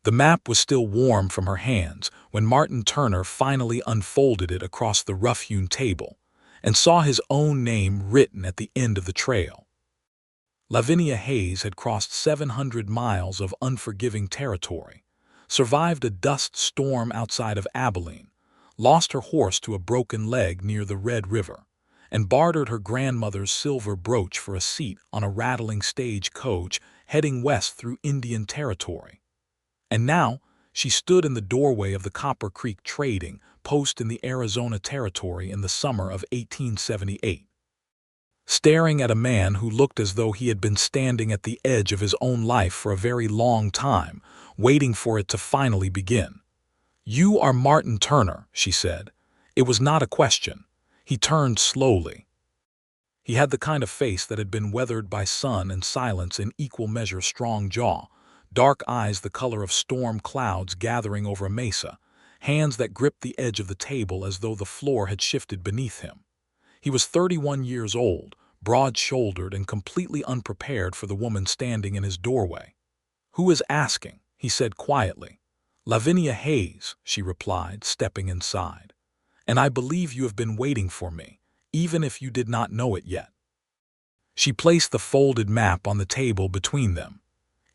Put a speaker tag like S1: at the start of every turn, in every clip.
S1: The map was still warm from her hands when Martin Turner finally unfolded it across the rough-hewn table and saw his own name written at the end of the trail. Lavinia Hayes had crossed 700 miles of unforgiving territory, survived a dust storm outside of Abilene, lost her horse to a broken leg near the Red River, and bartered her grandmother's silver brooch for a seat on a rattling stagecoach heading west through Indian Territory. And now, she stood in the doorway of the Copper Creek trading post in the Arizona Territory in the summer of 1878, staring at a man who looked as though he had been standing at the edge of his own life for a very long time, waiting for it to finally begin. "You are Martin Turner," she said. It was not a question. He turned slowly. He had the kind of face that had been weathered by sun and silence in equal measure, strong jaw, dark eyes the color of storm clouds gathering over a mesa, hands that gripped the edge of the table as though the floor had shifted beneath him. He was 31 years old, broad-shouldered and completely unprepared for the woman standing in his doorway. "Who is asking?" he said quietly. "Lavinia Hayes," she replied, stepping inside. "And I believe you have been waiting for me, even if you did not know it yet." She placed the folded map on the table between them.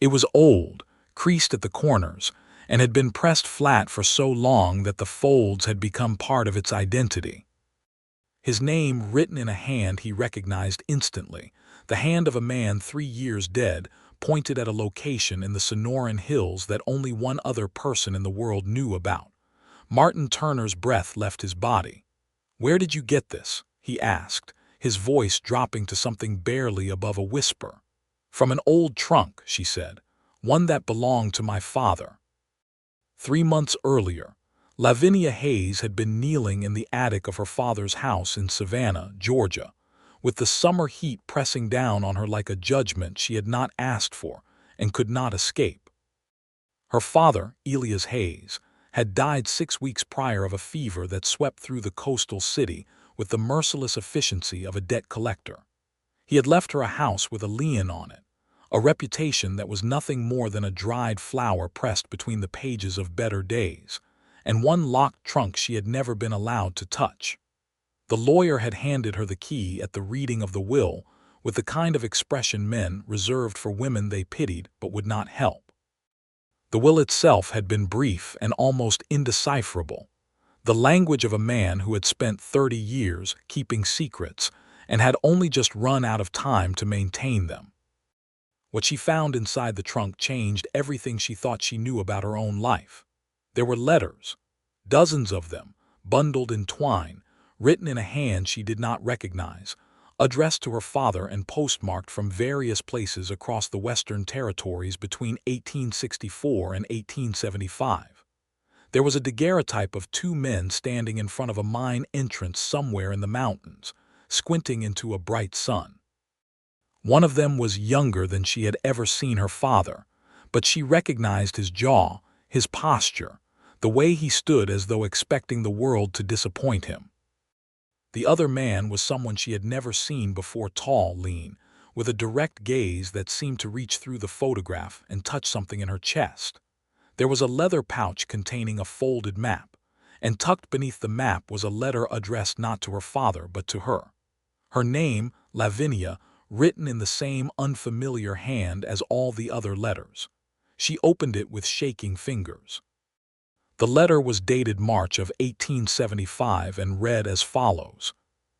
S1: It was old, creased at the corners, and had been pressed flat for so long that the folds had become part of its identity. His name written in a hand he recognized instantly, the hand of a man 3 years dead, pointed at a location in the Sonoran Hills that only one other person in the world knew about. Martin Turner's breath left his body. "Where did you get this?" he asked, his voice dropping to something barely above a whisper. "From an old trunk," she said, "one that belonged to my father." 3 months earlier, Lavinia Hayes had been kneeling in the attic of her father's house in Savannah, Georgia, with the summer heat pressing down on her like a judgment she had not asked for and could not escape. Her father, Elias Hayes, had died 6 weeks prior of a fever that swept through the coastal city with the merciless efficiency of a debt collector. He had left her a house with a lien on it, a reputation that was nothing more than a dried flower pressed between the pages of better days, and one locked trunk she had never been allowed to touch. The lawyer had handed her the key at the reading of the will with the kind of expression men reserved for women they pitied but would not help. The will itself had been brief and almost indecipherable, the language of a man who had spent 30 years keeping secrets and had only just run out of time to maintain them. What she found inside the trunk changed everything she thought she knew about her own life. There were letters, dozens of them, bundled in twine, written in a hand she did not recognize, addressed to her father and postmarked from various places across the Western Territories between 1864 and 1875. There was a daguerreotype of 2 men standing in front of a mine entrance somewhere in the mountains, squinting into a bright sun. One of them was younger than she had ever seen her father, but she recognized his jaw, his posture, the way he stood as though expecting the world to disappoint him. The other man was someone she had never seen before, tall, lean, with a direct gaze that seemed to reach through the photograph and touch something in her chest. There was a leather pouch containing a folded map, and tucked beneath the map was a letter addressed not to her father but to her. Her name, Lavinia, written in the same unfamiliar hand as all the other letters. She opened it with shaking fingers. The letter was dated March of 1875 and read as follows: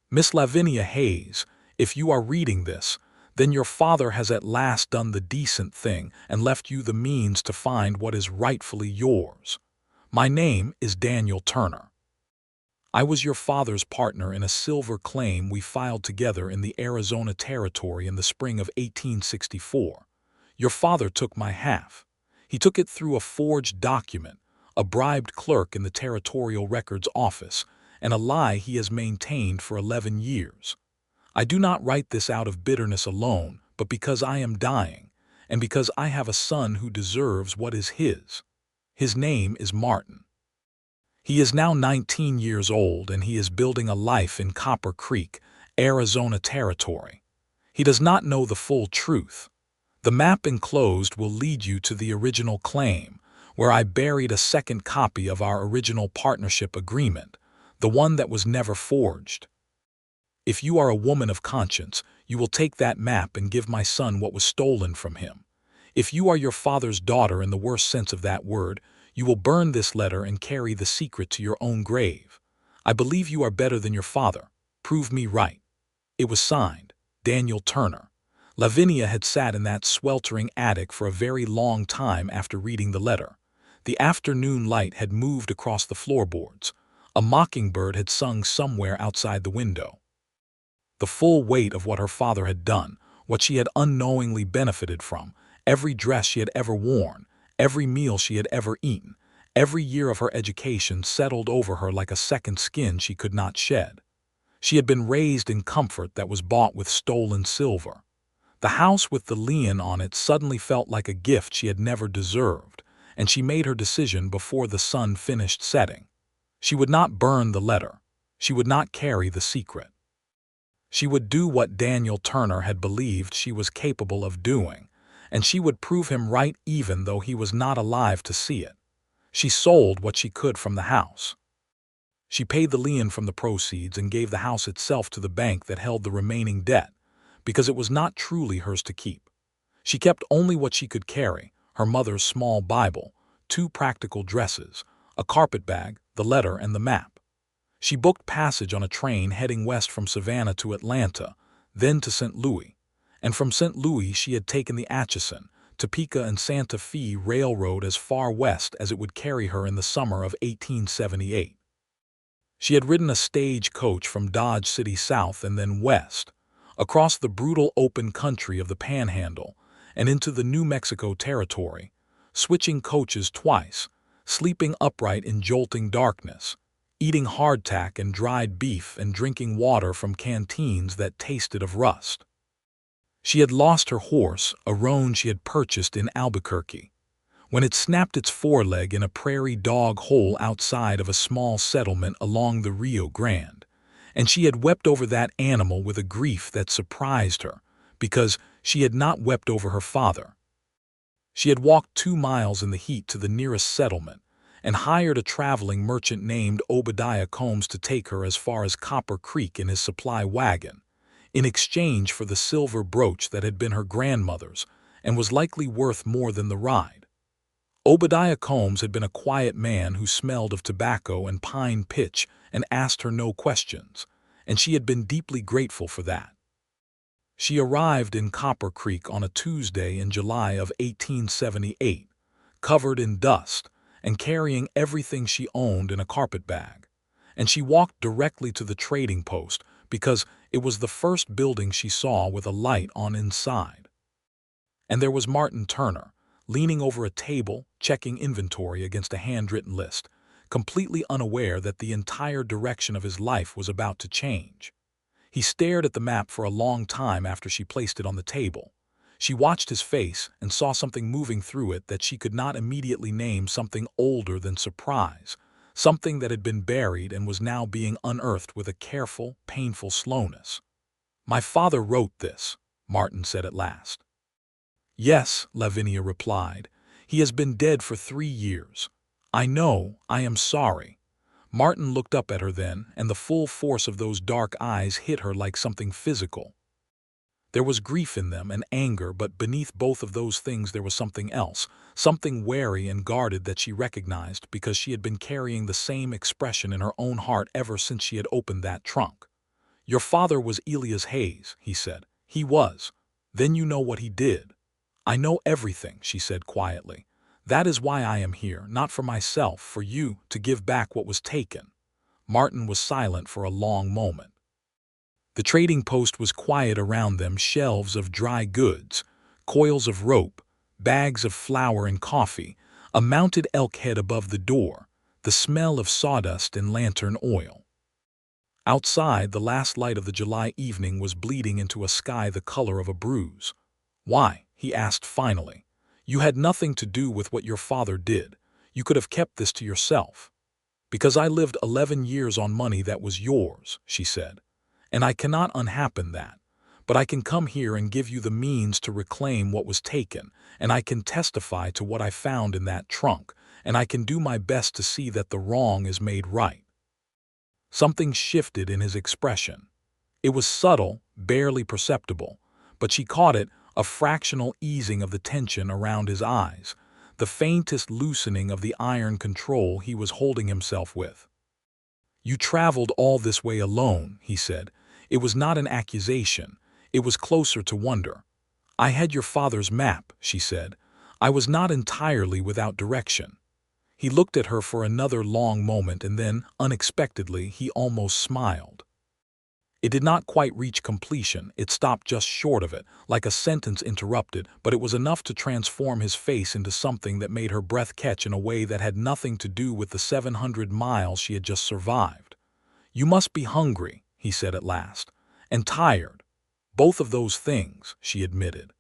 S1: "Miss Lavinia Hayes, if you are reading this, then your father has at last done the decent thing and left you the means to find what is rightfully yours. My name is Daniel Turner. I was your father's partner in a silver claim we filed together in the Arizona Territory in the spring of 1864. Your father took my half. He took it through a forged document, a bribed clerk in the Territorial Records Office, and a lie he has maintained for 11 years. I do not write this out of bitterness alone, but because I am dying, and because I have a son who deserves what is his. His name is Martin. He is now 19 years old, and he is building a life in Copper Creek, Arizona Territory. He does not know the full truth. The map enclosed will lead you to the original claim, where I buried a second copy of our original partnership agreement, the one that was never forged. If you are a woman of conscience, you will take that map and give my son what was stolen from him. If you are your father's daughter in the worst sense of that word, you will burn this letter and carry the secret to your own grave. I believe you are better than your father. Prove me right. It was signed, Daniel Turner. Lavinia had sat in that sweltering attic for a very long time after reading the letter. The afternoon light had moved across the floorboards. A mockingbird had sung somewhere outside the window. The full weight of what her father had done, what she had unknowingly benefited from, every dress she had ever worn, every meal she had ever eaten, every year of her education settled over her like a second skin she could not shed. She had been raised in comfort that was bought with stolen silver. The house with the lion on it suddenly felt like a gift she had never deserved, and she made her decision before the sun finished setting. She would not burn the letter. She would not carry the secret. She would do what Daniel Turner had believed she was capable of doing, and she would prove him right even though he was not alive to see it. She sold what she could from the house. She paid the lien from the proceeds and gave the house itself to the bank that held the remaining debt, because it was not truly hers to keep. She kept only what she could carry, her mother's small Bible, 2 practical dresses, a carpetbag, the letter, and the map. She booked passage on a train heading west from Savannah to Atlanta, then to St. Louis, and from St. Louis she had taken the Atchison, Topeka, and Santa Fe Railroad as far west as it would carry her in the summer of 1878. She had ridden a stage coach from Dodge City south and then west, across the brutal open country of the Panhandle and into the New Mexico Territory, switching coaches twice, sleeping upright in jolting darkness, eating hardtack and dried beef and drinking water from canteens that tasted of rust. She had lost her horse, a roan she had purchased in Albuquerque, when it snapped its foreleg in a prairie dog hole outside of a small settlement along the Rio Grande, and she had wept over that animal with a grief that surprised her, because she had not wept over her father. She had walked 2 miles in the heat to the nearest settlement, and hired a traveling merchant named Obadiah Combs to take her as far as Copper Creek in his supply wagon, in exchange for the silver brooch that had been her grandmother's and was likely worth more than the ride. Obadiah Combs had been a quiet man who smelled of tobacco and pine pitch and asked her no questions, and she had been deeply grateful for that. She arrived in Copper Creek on a Tuesday in July of 1878, covered in dust and carrying everything she owned in a carpetbag, and she walked directly to the trading post because it was the first building she saw with a light on inside. And there was Martin Turner, leaning over a table, checking inventory against a handwritten list, completely unaware that the entire direction of his life was about to change. He stared at the map for a long time after she placed it on the table. She watched his face and saw something moving through it that she could not immediately name, something older than surprise, something that had been buried and was now being unearthed with a careful, painful slowness. "My father wrote this," Martin said at last. "Yes," Lavinia replied. "He has been dead for 3 years. I know, I am sorry." Martin looked up at her then, and the full force of those dark eyes hit her like something physical. There was grief in them and anger, but beneath both of those things there was something else, something wary and guarded that she recognized because she had been carrying the same expression in her own heart ever since she had opened that trunk. "Your father was Lavinia Hayes," he said. "He was. Then you know what he did." "I know everything," she said quietly. "That is why I am here, not for myself, for you, to give back what was taken." Martin was silent for a long moment. The trading post was quiet around them, shelves of dry goods, coils of rope, bags of flour and coffee, a mounted elk head above the door, the smell of sawdust and lantern oil. Outside, the last light of the July evening was bleeding into a sky the color of a bruise. "Why?" he asked finally. "You had nothing to do with what your father did. You could have kept this to yourself." "Because I lived 11 years on money that was yours," she said. "And I cannot unhappen that. But I can come here and give you the means to reclaim what was taken, and I can testify to what I found in that trunk, and I can do my best to see that the wrong is made right." Something shifted in his expression. It was subtle, barely perceptible, but she caught it, a fractional easing of the tension around his eyes, the faintest loosening of the iron control he was holding himself with. "You traveled all this way alone," he said. "It was not an accusation. It was closer to wonder." "I had your father's map," she said. "I was not entirely without direction." He looked at her for another long moment, and then, unexpectedly, he almost smiled. It did not quite reach completion. It stopped just short of it, like a sentence interrupted, but it was enough to transform his face into something that made her breath catch in a way that had nothing to do with the 700 miles she had just survived. "You must be hungry," he said at last, "and tired." "Both of those things," she admitted.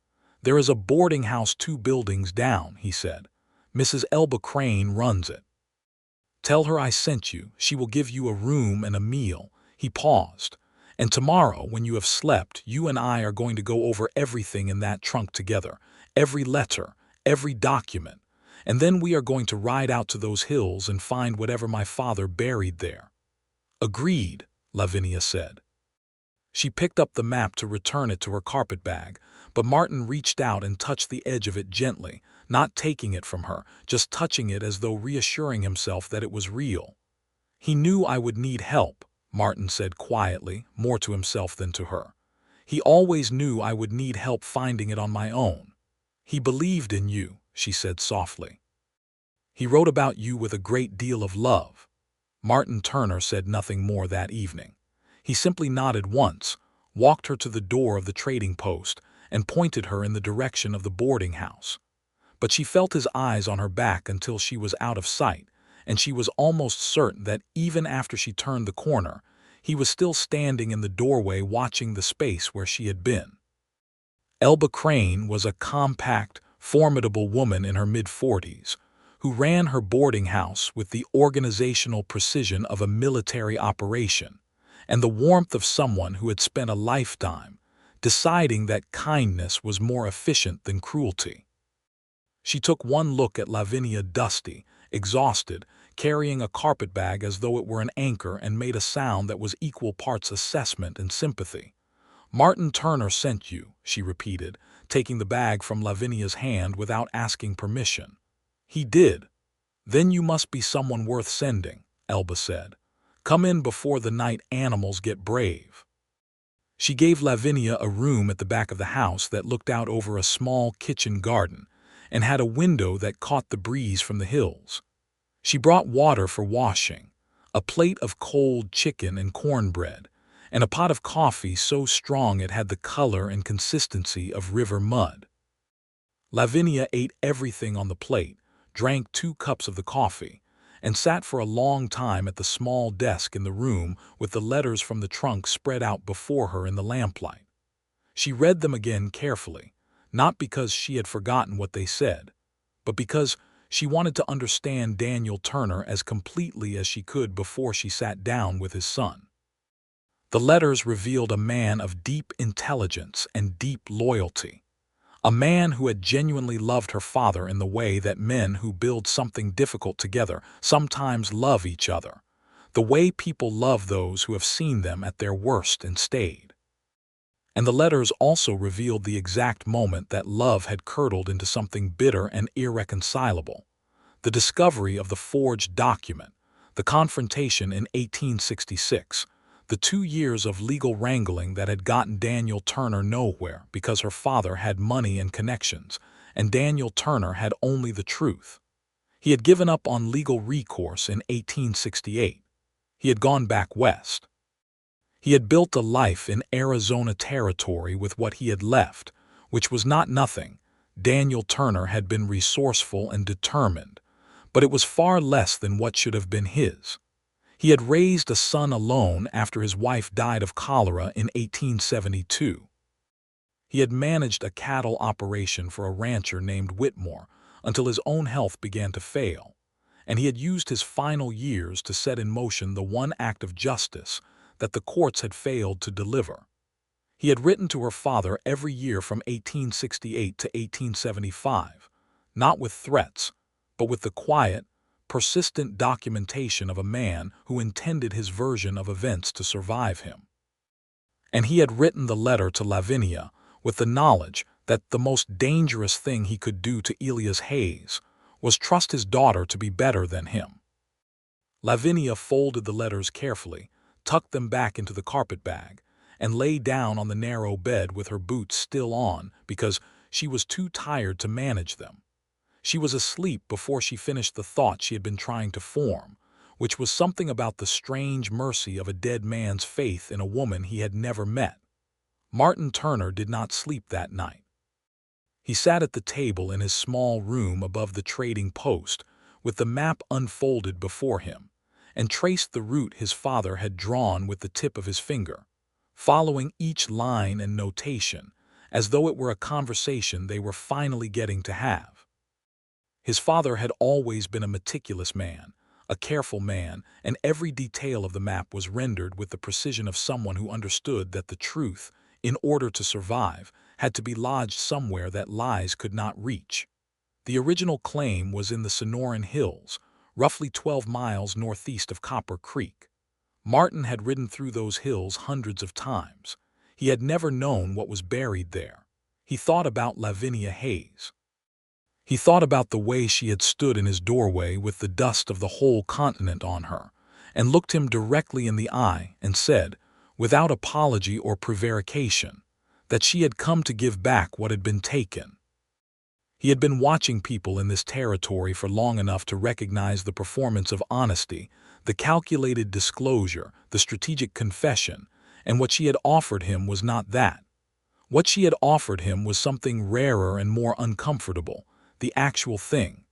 S1: "There is a boarding house 2 buildings down," he said. "Mrs. Elba Crane runs it. Tell her I sent you. She will give you a room and a meal." He paused. "And tomorrow, when you have slept, you and I are going to go over everything in that trunk together, every letter, every document, and then we are going to ride out to those hills and find whatever my father buried there." "Agreed," Lavinia said. She picked up the map to return it to her carpetbag, but Martin reached out and touched the edge of it gently, not taking it from her, just touching it as though reassuring himself that it was real. "He knew I would need help," Martin said quietly, more to himself than to her. "He always knew I would need help finding it on my own." "He believed in you," she said softly. "He wrote about you with a great deal of love." Martin Turner said nothing more that evening. He simply nodded once, walked her to the door of the trading post, and pointed her in the direction of the boarding house. But she felt his eyes on her back until she was out of sight, and she was almost certain that even after she turned the corner, he was still standing in the doorway watching the space where she had been. Elba Crane was a compact, formidable woman in her mid-40s, who ran her boarding house with the organizational precision of a military operation and the warmth of someone who had spent a lifetime deciding that kindness was more efficient than cruelty. She took one look at Lavinia, dusty, exhausted, carrying a carpetbag as though it were an anchor, and made a sound that was equal parts assessment and sympathy. "Martin Turner sent you," she repeated, taking the bag from Lavinia's hand without asking permission. "He did. Then you must be someone worth sending," Elba said. "Come in before the night animals get brave." She gave Lavinia a room at the back of the house that looked out over a small kitchen garden and had a window that caught the breeze from the hills. She brought water for washing, a plate of cold chicken and cornbread, and a pot of coffee so strong it had the color and consistency of river mud. Lavinia ate everything on the plate, drank 2 cups of the coffee, and sat for a long time at the small desk in the room with the letters from the trunk spread out before her in the lamplight. She read them again carefully, not because she had forgotten what they said, but because she wanted to understand Daniel Turner as completely as she could before she sat down with his son. The letters revealed a man of deep intelligence and deep loyalty. A man who had genuinely loved her father in the way that men who build something difficult together sometimes love each other, the way people love those who have seen them at their worst and stayed. And the letters also revealed the exact moment that love had curdled into something bitter and irreconcilable: the discovery of the forged document, the confrontation in 1866, the 2 years of legal wrangling that had gotten Daniel Turner nowhere because her father had money and connections, and Daniel Turner had only the truth. He had given up on legal recourse in 1868. He had gone back west. He had built a life in Arizona territory with what he had left, which was not nothing. Daniel Turner had been resourceful and determined, but it was far less than what should have been his. He had raised a son alone after his wife died of cholera in 1872. He had managed a cattle operation for a rancher named Whitmore until his own health began to fail, and he had used his final years to set in motion the one act of justice that the courts had failed to deliver. He had written to her father every year from 1868 to 1875, not with threats, but with the quiet, persistent documentation of a man who intended his version of events to survive him. And he had written the letter to Lavinia with the knowledge that the most dangerous thing he could do to Elias Hayes was trust his daughter to be better than him. Lavinia folded the letters carefully, tucked them back into the carpetbag, and lay down on the narrow bed with her boots still on because she was too tired to manage them. She was asleep before she finished the thought she had been trying to form, which was something about the strange mercy of a dead man's faith in a woman he had never met. Martin Turner did not sleep that night. He sat at the table in his small room above the trading post, with the map unfolded before him, and traced the route his father had drawn with the tip of his finger, following each line and notation, as though it were a conversation they were finally getting to have. His father had always been a meticulous man, a careful man, and every detail of the map was rendered with the precision of someone who understood that the truth, in order to survive, had to be lodged somewhere that lies could not reach. The original claim was in the Sonoran Hills, roughly 12 miles northeast of Copper Creek. Martin had ridden through those hills hundreds of times. He had never known what was buried there. He thought about Lavinia Hayes. He thought about the way she had stood in his doorway with the dust of the whole continent on her, and looked him directly in the eye and said, without apology or prevarication, that she had come to give back what had been taken. He had been watching people in this territory for long enough to recognize the performance of honesty, the calculated disclosure, the strategic confession, and what she had offered him was not that. What she had offered him was something rarer and more uncomfortable, the actual thing,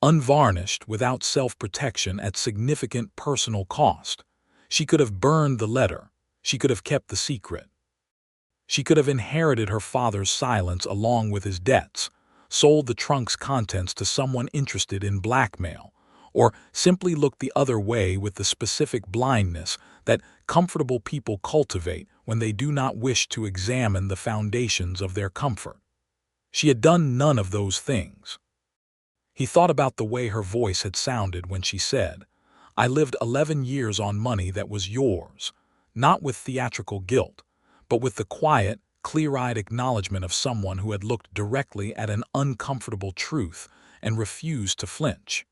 S1: unvarnished, without self-protection, at significant personal cost. She could have burned the letter. She could have kept the secret. She could have inherited her father's silence along with his debts, sold the trunk's contents to someone interested in blackmail, or simply looked the other way with the specific blindness that comfortable people cultivate when they do not wish to examine the foundations of their comfort. She had done none of those things. He thought about the way her voice had sounded when she said, "I lived 11 years on money that was yours," not with theatrical guilt, but with the quiet, clear-eyed acknowledgement of someone who had looked directly at an uncomfortable truth and refused to flinch.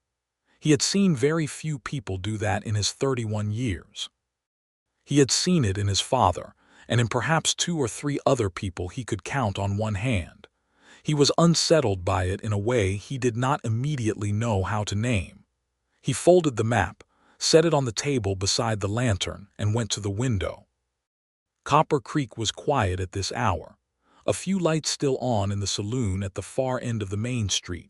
S1: He had seen very few people do that in his 31 years. He had seen it in his father, and in perhaps 2 or 3 other people he could count on one hand. He was unsettled by it in a way he did not immediately know how to name. He folded the map, set it on the table beside the lantern, and went to the window. Copper Creek was quiet at this hour. A few lights still on in the saloon at the far end of the main street,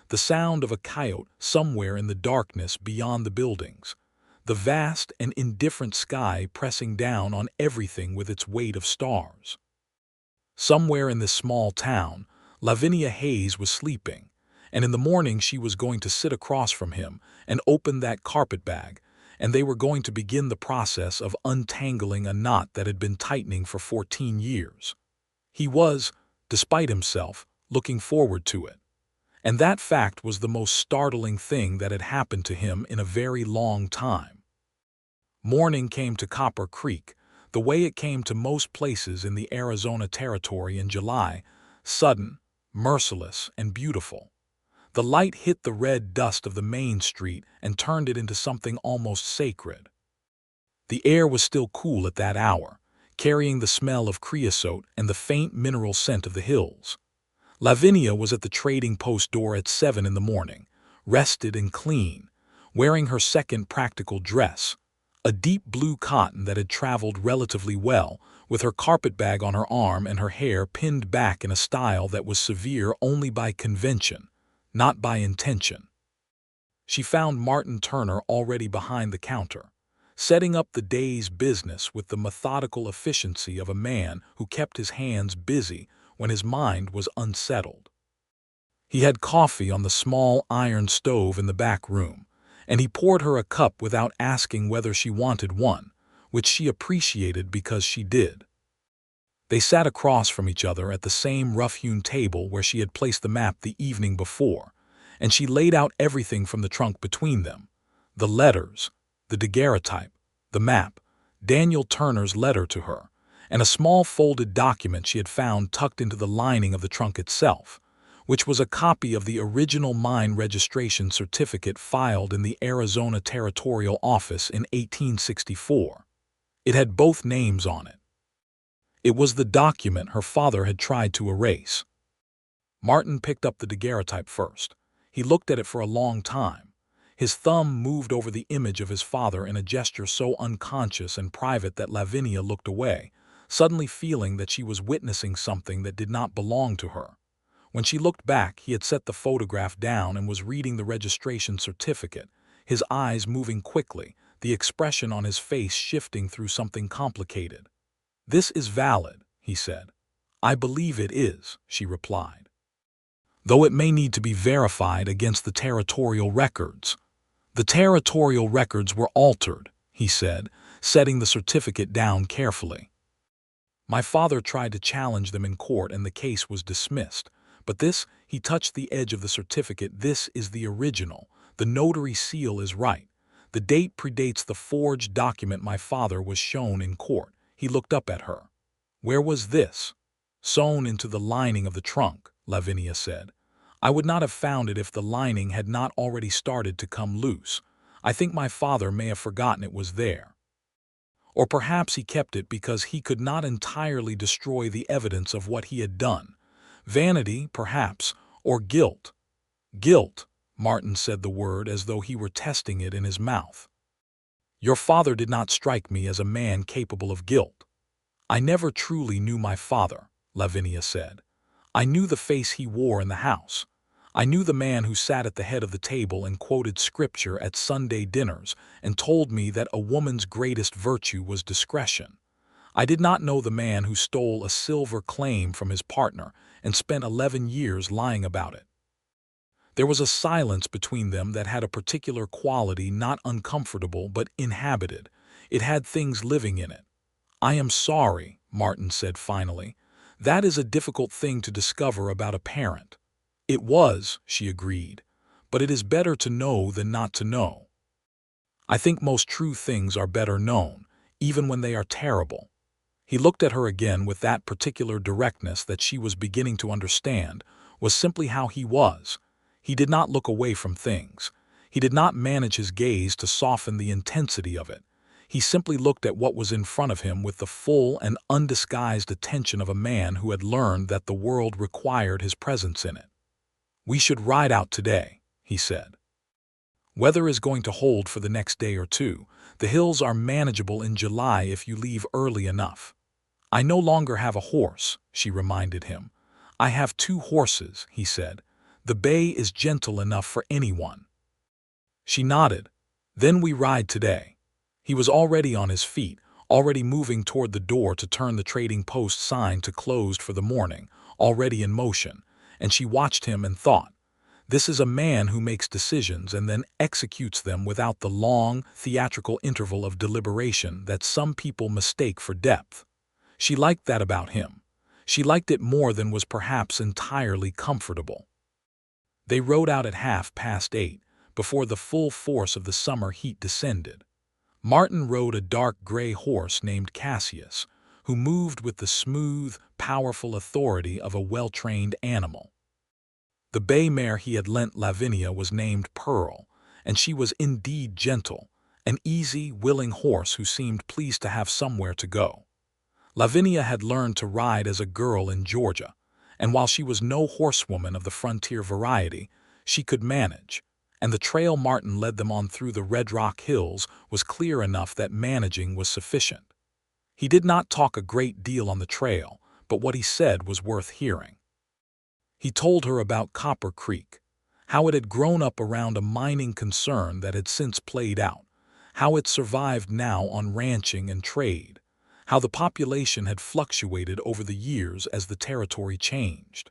S1: the sound of a coyote somewhere in the darkness beyond the buildings, the vast and indifferent sky pressing down on everything with its weight of stars. Somewhere in this small town, Lavinia Hayes was sleeping, and in the morning she was going to sit across from him and open that carpetbag, and they were going to begin the process of untangling a knot that had been tightening for 14 years. He was, despite himself, looking forward to it. And that fact was the most startling thing that had happened to him in a very long time. Morning came to Copper Creek, the way it came to most places in the Arizona Territory in July, sudden, merciless, and beautiful. The light hit the red dust of the main street and turned it into something almost sacred. The air was still cool at that hour, carrying the smell of creosote and the faint mineral scent of the hills. Lavinia was at the trading post door at 7 in the morning, rested and clean, wearing her second practical dress, a deep blue cotton that had traveled relatively well, with her carpetbag on her arm and her hair pinned back in a style that was severe only by convention, not by intention. She found Martin Turner already behind the counter, setting up the day's business with the methodical efficiency of a man who kept his hands busy when his mind was unsettled. He had coffee on the small iron stove in the back room, and he poured her a cup without asking whether she wanted one, which she appreciated because she did. They sat across from each other at the same rough-hewn table where she had placed the map the evening before, and she laid out everything from the trunk between them, The letters, the daguerreotype, the map, Daniel Turner's letter to her, and a small folded document she had found tucked into the lining of the trunk itself, which was a copy of the original mine registration certificate filed in the Arizona Territorial Office in 1864. It had both names on it. It was the document her father had tried to erase. Martin picked up the daguerreotype first. He looked at it for a long time. His thumb moved over the image of his father in a gesture so unconscious and private that Lavinia looked away, suddenly feeling that she was witnessing something that did not belong to her. When she looked back, he had set the photograph down and was reading the registration certificate, his eyes moving quickly, the expression on his face shifting through something complicated. "This is valid," he said. "I believe it is," she replied. "Though it may need to be verified against the territorial records." "The territorial records were altered," he said, setting the certificate down carefully. "My father tried to challenge them in court and the case was dismissed. But this," he touched the edge of the certificate, "this is the original. The notary seal is right. The date predates the forged document my father was shown in court." He looked up at her. "Where was this?" "Sewn into the lining of the trunk," Lavinia said. "I would not have found it if the lining had not already started to come loose. I think my father may have forgotten it was there. Or perhaps he kept it because he could not entirely destroy the evidence of what he had done. Vanity, perhaps, or guilt." "Guilt," Martin said the word as though he were testing it in his mouth. "Your father did not strike me as a man capable of guilt." "I never truly knew my father," Lavinia said. "I knew the face he wore in the house. I knew the man who sat at the head of the table and quoted scripture at Sunday dinners and told me that a woman's greatest virtue was discretion. I did not know the man who stole a silver claim from his partner and spent 11 years lying about it. There was a silence between them that had a particular quality, not uncomfortable but inhabited. It had things living in it. "I am sorry," Martin said finally. "That is a difficult thing to discover about a parent." "It was," she agreed, "but it is better to know than not to know. I think most true things are better known, even when they are terrible." He looked at her again with that particular directness that she was beginning to understand was simply how he was. He did not look away from things. He did not manage his gaze to soften the intensity of it. He simply looked at what was in front of him with the full and undisguised attention of a man who had learned that the world required his presence in it. "We should ride out today," he said. "Weather is going to hold for the next day or two. The hills are manageable in July if you leave early enough." "I no longer have a horse," she reminded him. "I have 2 horses," he said. "The bay is gentle enough for anyone." She nodded. "Then we ride today." He was already on his feet, already moving toward the door to turn the trading post sign to closed for the morning, already in motion, and she watched him and thought, "This is a man who makes decisions and then executes them without the long, theatrical interval of deliberation that some people mistake for depth." She liked that about him. She liked it more than was perhaps entirely comfortable. They rode out at 8:30, before the full force of the summer heat descended. Martin rode a dark gray horse named Cassius, who moved with the smooth, powerful authority of a well-trained animal. The bay mare he had lent Lavinia was named Pearl, and she was indeed gentle, an easy, willing horse who seemed pleased to have somewhere to go. Lavinia had learned to ride as a girl in Georgia, and while she was no horsewoman of the frontier variety, she could manage, and the trail Martin led them on through the Red Rock Hills was clear enough that managing was sufficient. He did not talk a great deal on the trail, but what he said was worth hearing. He told her about Copper Creek, how it had grown up around a mining concern that had since played out, how it survived now on ranching and trade, how the population had fluctuated over the years as the territory changed.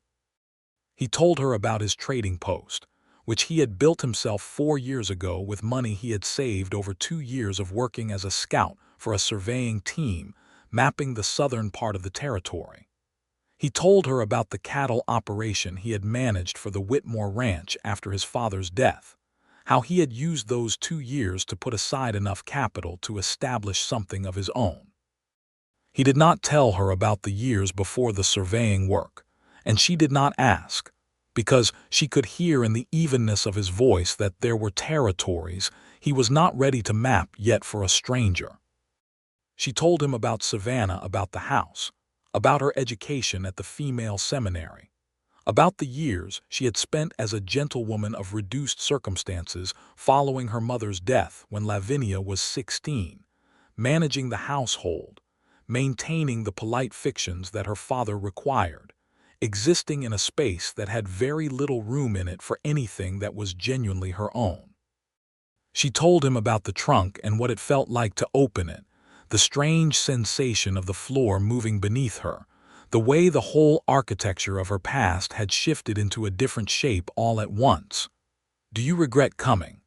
S1: He told her about his trading post, which he had built himself 4 years ago with money he had saved over 2 years of working as a scout for a surveying team mapping the southern part of the territory. He told her about the cattle operation he had managed for the Whitmore Ranch after his father's death, how he had used those 2 years to put aside enough capital to establish something of his own. He did not tell her about the years before the surveying work, and she did not ask, because she could hear in the evenness of his voice that there were territories he was not ready to map yet for a stranger. She told him about Savannah, about the house, about her education at the female seminary, about the years she had spent as a gentlewoman of reduced circumstances following her mother's death when Lavinia was 16, managing the household, maintaining the polite fictions that her father required, existing in a space that had very little room in it for anything that was genuinely her own. She told him about the trunk and what it felt like to open it, the strange sensation of the floor moving beneath her, the way the whole architecture of her past had shifted into a different shape all at once. "Do you regret coming?"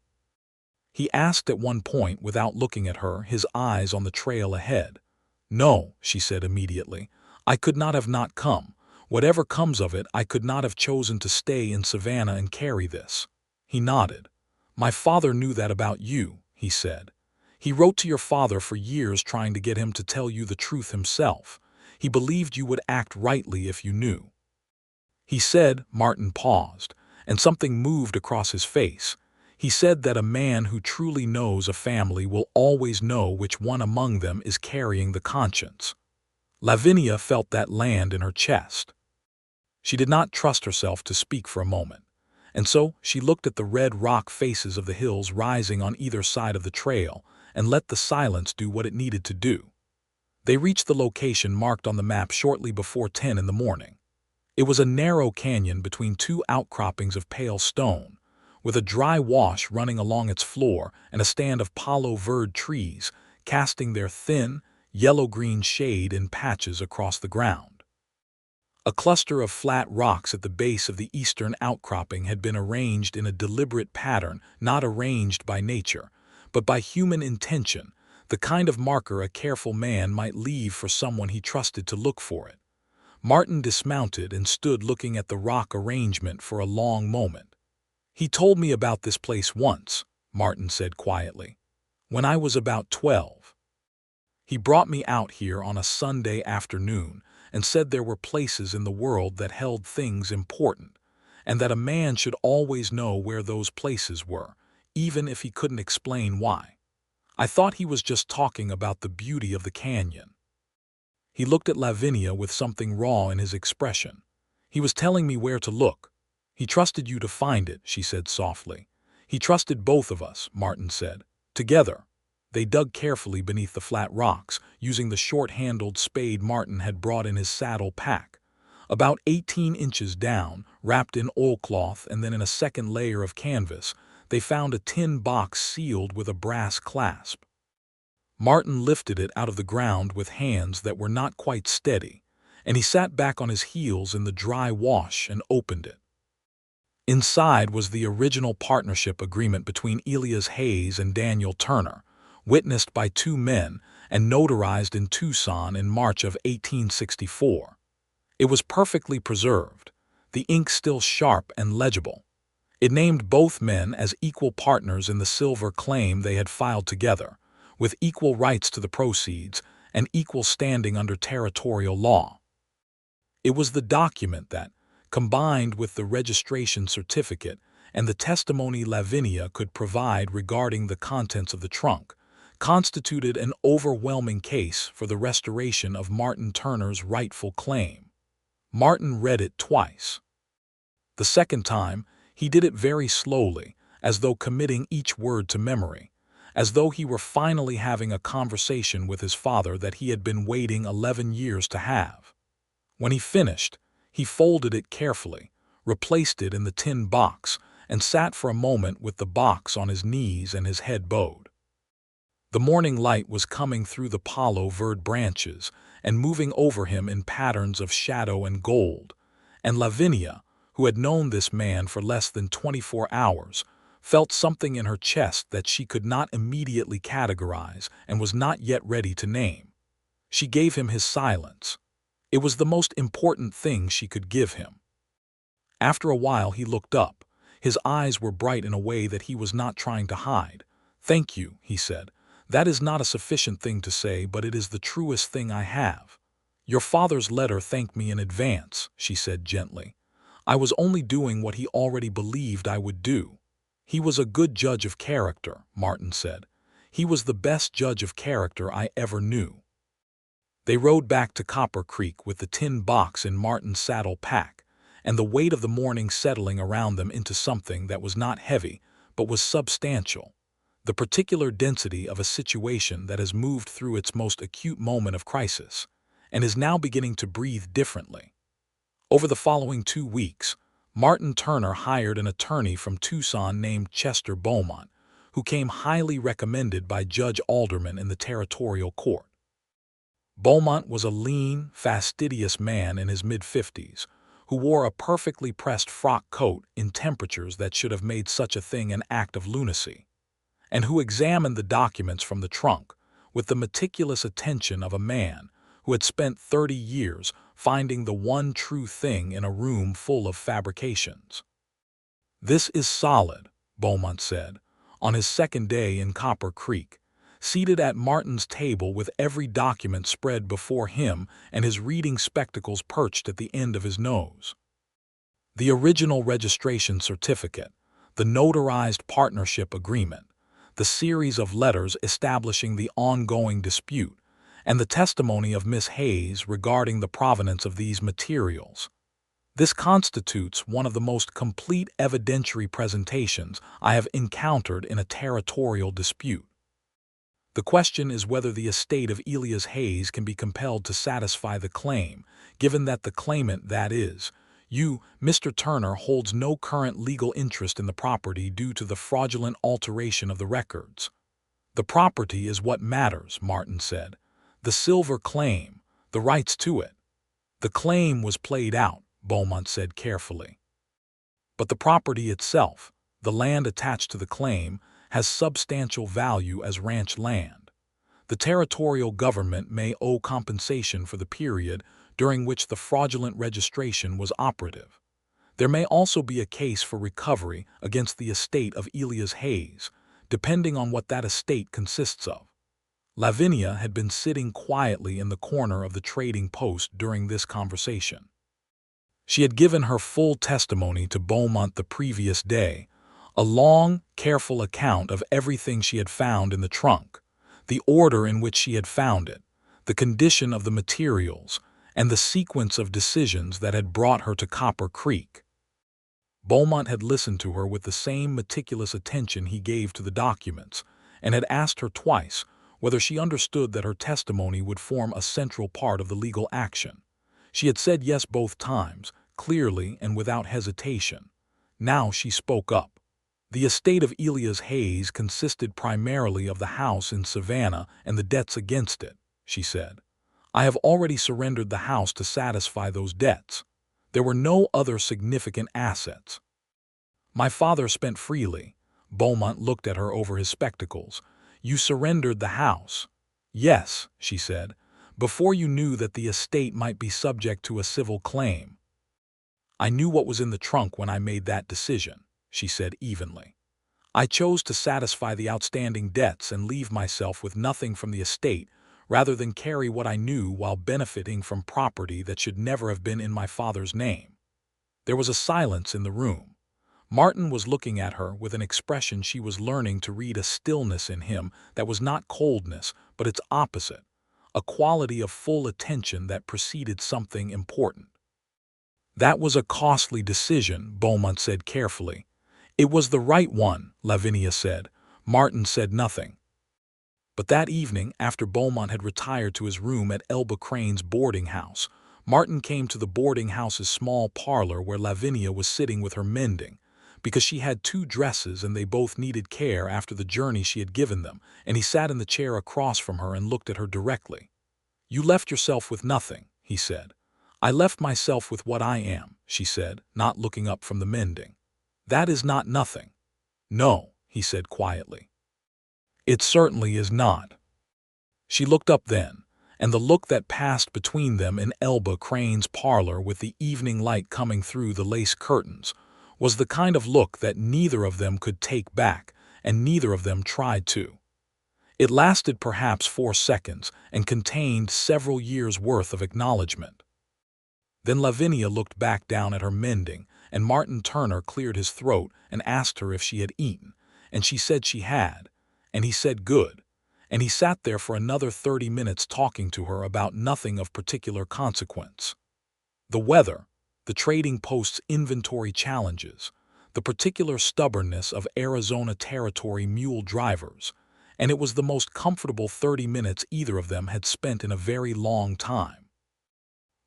S1: he asked at one point without looking at her, his eyes on the trail ahead. "No," she said immediately. "I could not have not come. Whatever comes of it, I could not have chosen to stay in Savannah and carry this." He nodded. "My father knew that about you," he said. "He wrote to your father for years trying to get him to tell you the truth himself. He believed you would act rightly if you knew." He said, Martin paused, and something moved across his face. He said that a man who truly knows a family will always know which one among them is carrying the conscience. Lavinia felt that land in her chest. She did not trust herself to speak for a moment, and so she looked at the red rock faces of the hills rising on either side of the trail and let the silence do what it needed to do. They reached the location marked on the map shortly before 10 in the morning. It was a narrow canyon between two outcroppings of pale stone, with a dry wash running along its floor and a stand of palo verde trees casting their thin, yellow-green shade in patches across the ground. A cluster of flat rocks at the base of the eastern outcropping had been arranged in a deliberate pattern not arranged by nature, but by human intention, the kind of marker a careful man might leave for someone he trusted to look for it. Martin dismounted and stood looking at the rock arrangement for a long moment. "He told me about this place once," Martin said quietly, "when I was about 12. He brought me out here on a Sunday afternoon and said there were places in the world that held things important, and that a man should always know where those places were, even if he couldn't explain why. I thought he was just talking about the beauty of the canyon." He looked at Lavinia with something raw in his expression. "He was telling me where to look. He trusted you to find it," she said softly. "He trusted both of us," Martin said. "Together." They dug carefully beneath the flat rocks, using the short-handled spade Martin had brought in his saddle pack. About 18 inches down, wrapped in oilcloth and then in a second layer of canvas, they found a tin box sealed with a brass clasp. Martin lifted it out of the ground with hands that were not quite steady, and he sat back on his heels in the dry wash and opened it. Inside was the original partnership agreement between Lavinia Hayes and Daniel Turner, witnessed by two men and notarized in Tucson in March of 1864. It was perfectly preserved, the ink still sharp and legible. It named both men as equal partners in the silver claim they had filed together, with equal rights to the proceeds and equal standing under territorial law. It was the document that, combined with the registration certificate and the testimony Lavinia could provide regarding the contents of the trunk, constituted an overwhelming case for the restoration of Martin Turner's rightful claim. Martin read it twice. The second time, he did it very slowly, as though committing each word to memory, as though he were finally having a conversation with his father that he had been waiting 11 years to have. When he finished, he folded it carefully, replaced it in the tin box, and sat for a moment with the box on his knees and his head bowed. The morning light was coming through the palo verde branches and moving over him in patterns of shadow and gold, and Lavinia, who had known this man for less than 24 hours, felt something in her chest that she could not immediately categorize and was not yet ready to name. She gave him his silence. It was the most important thing she could give him. After a while he looked up, His eyes were bright in a way that he was not trying to hide. "Thank you," he said. "That is not a sufficient thing to say, but it is the truest thing I have." "Your father's letter thanked me in advance," she said gently. "I was only doing what he already believed I would do." "He was a good judge of character," Martin said. "He was the best judge of character I ever knew." They rode back to Copper Creek with the tin box in Martin's saddle pack, and the weight of the morning settling around them into something that was not heavy, but was substantial. The particular density of a situation that has moved through its most acute moment of crisis, and is now beginning to breathe differently. Over the following 2 weeks, Martin Turner hired an attorney from Tucson named Chester Beaumont, who came highly recommended by Judge Alderman in the territorial court. Beaumont was a lean, fastidious man in his mid-50s, who wore a perfectly pressed frock coat in temperatures that should have made such a thing an act of lunacy, and who examined the documents from the trunk with the meticulous attention of a man who had spent 30 years finding the one true thing in a room full of fabrications. "This is solid," Beaumont said, on his second day in Copper Creek, seated at Martin's table with every document spread before him and his reading spectacles perched at the end of his nose. The original registration certificate, the notarized partnership agreement, the series of letters establishing the ongoing dispute, and the testimony of Miss Hayes regarding the provenance of these materials. This constitutes one of the most complete evidentiary presentations I have encountered in a territorial dispute. The question is whether the estate of Elias Hayes can be compelled to satisfy the claim, given that the claimant, that is, you, Mr. Turner, holds no current legal interest in the property due to the fraudulent alteration of the records. "The property is what matters," Martin said. "The silver claim, the rights to it." "The claim was played out," Beaumont said carefully. "But the property itself, the land attached to the claim, has substantial value as ranch land. The territorial government may owe compensation for the period during which the fraudulent registration was operative. There may also be a case for recovery against the estate of Elias Hayes, depending on what that estate consists of." Lavinia had been sitting quietly in the corner of the trading post during this conversation. She had given her full testimony to Beaumont the previous day, a long, careful account of everything she had found in the trunk, the order in which she had found it, the condition of the materials, and the sequence of decisions that had brought her to Copper Creek. Beaumont had listened to her with the same meticulous attention he gave to the documents, and had asked her twice whether she understood that her testimony would form a central part of the legal action. She had said yes both times, clearly and without hesitation. Now she spoke up. "The estate of Elias Hayes consisted primarily of the house in Savannah and the debts against it," she said. "I have already surrendered the house to satisfy those debts. There were no other significant assets." "My father spent freely." Beaumont looked at her over his spectacles. "You surrendered the house." "Yes," she said, "before you knew that the estate might be subject to a civil claim." "I knew what was in the trunk when I made that decision," she said evenly. "I chose to satisfy the outstanding debts and leave myself with nothing from the estate rather than carry what I knew while benefiting from property that should never have been in my father's name." There was a silence in the room. Martin was looking at her with an expression she was learning to read, a stillness in him that was not coldness, but its opposite, a quality of full attention that preceded something important. "That was a costly decision," Beaumont said carefully. "It was the right one," Lavinia said. Martin said nothing. But that evening, after Beaumont had retired to his room at Elba Crane's boarding house, Martin came to the boarding house's small parlor where Lavinia was sitting with her mending, because she had 2 dresses and they both needed care after the journey she had given them, and he sat in the chair across from her and looked at her directly. "You left yourself with nothing," he said. "I left myself with what I am," she said, not looking up from the mending. "That is not nothing." "No," he said quietly. "It certainly is not." She looked up then, and the look that passed between them in Elba Crane's parlor with the evening light coming through the lace curtains was the kind of look that neither of them could take back, and neither of them tried to. It lasted perhaps 4 seconds and contained several years' worth of acknowledgement. Then Lavinia looked back down at her mending, and Martin Turner cleared his throat and asked her if she had eaten, and she said she had, and he said good, and he sat there for another 30 minutes talking to her about nothing of particular consequence. The weather, the trading post's inventory challenges, the particular stubbornness of Arizona Territory mule drivers, and it was the most comfortable 30 minutes either of them had spent in a very long time.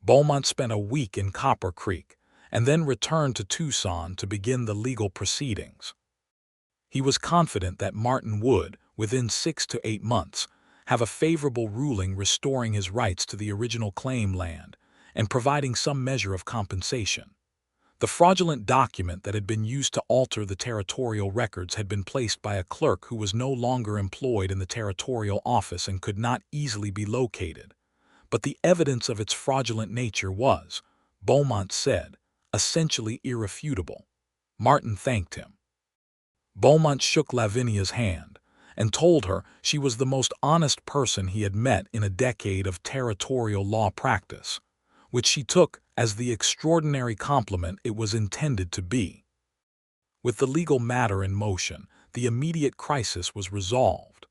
S1: Beaumont spent a week in Copper Creek and then returned to Tucson to begin the legal proceedings. He was confident that Martin would, within 6 to 8 months, have a favorable ruling restoring his rights to the original claim land and providing some measure of compensation. The fraudulent document that had been used to alter the territorial records had been placed by a clerk who was no longer employed in the territorial office and could not easily be located. But the evidence of its fraudulent nature was, Beaumont said, essentially irrefutable. Martin thanked him. Beaumont shook Lavinia's hand and told her she was the most honest person he had met in a decade of territorial law practice, which she took as the extraordinary compliment it was intended to be. With the legal matter in motion, the immediate crisis was resolved.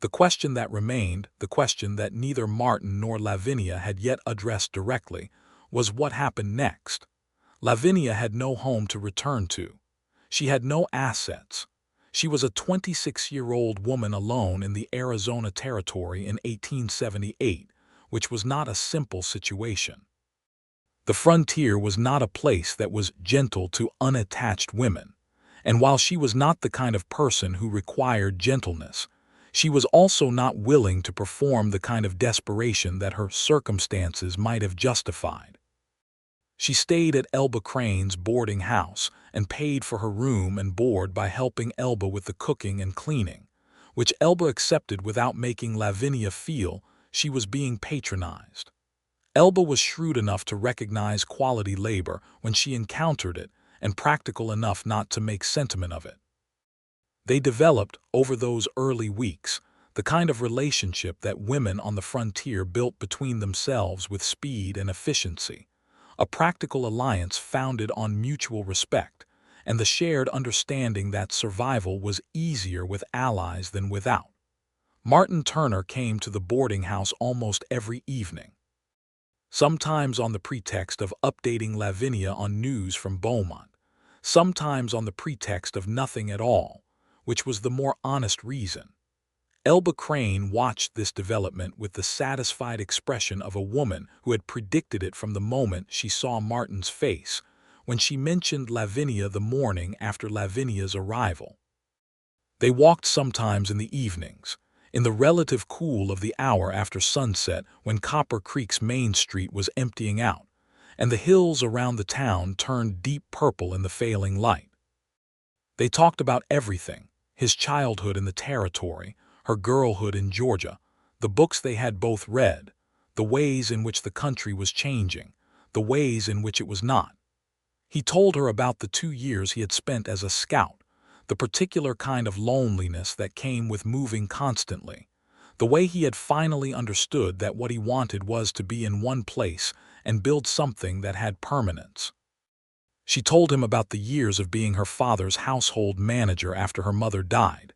S1: The question that remained, the question that neither Martin nor Lavinia had yet addressed directly, was what happened next. Lavinia had no home to return to. She had no assets. She was a 26-year-old woman alone in the Arizona Territory in 1878, which was not a simple situation. The frontier was not a place that was gentle to unattached women, and while she was not the kind of person who required gentleness, she was also not willing to perform the kind of desperation that her circumstances might have justified. She stayed at Elba Crane's boarding house and paid for her room and board by helping Elba with the cooking and cleaning, which Elba accepted without making Lavinia feel she was being patronized. Elba was shrewd enough to recognize quality labor when she encountered it and practical enough not to make sentiment of it. They developed, over those early weeks, the kind of relationship that women on the frontier built between themselves with speed and efficiency, a practical alliance founded on mutual respect and the shared understanding that survival was easier with allies than without. Martin Turner came to the boarding house almost every evening, sometimes on the pretext of updating Lavinia on news from Beaumont, sometimes on the pretext of nothing at all, which was the more honest reason. Elba Crane watched this development with the satisfied expression of a woman who had predicted it from the moment she saw Martin's face when she mentioned Lavinia the morning after Lavinia's arrival. They walked sometimes in the evenings, in the relative cool of the hour after sunset when Copper Creek's Main Street was emptying out, and the hills around the town turned deep purple in the failing light. They talked about everything, his childhood in the territory, her girlhood in Georgia, the books they had both read, the ways in which the country was changing, the ways in which it was not. He told her about the 2 years he had spent as a scout, the particular kind of loneliness that came with moving constantly, the way he had finally understood that what he wanted was to be in one place and build something that had permanence. She told him about the years of being her father's household manager after her mother died,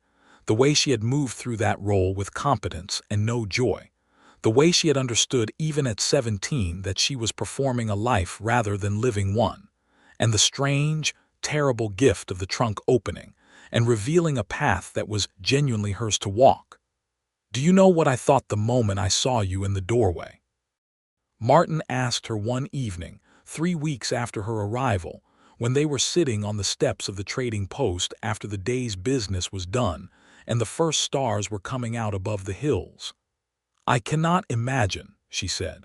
S1: the way she had moved through that role with competence and no joy, the way she had understood even at 17 that she was performing a life rather than living one, and the strange, terrible gift of the trunk opening and revealing a path that was genuinely hers to walk. "Do you know what I thought the moment I saw you in the doorway?" Martin asked her one evening, 3 weeks after her arrival, when they were sitting on the steps of the trading post after the day's business was done and the first stars were coming out above the hills. "I cannot imagine," she said.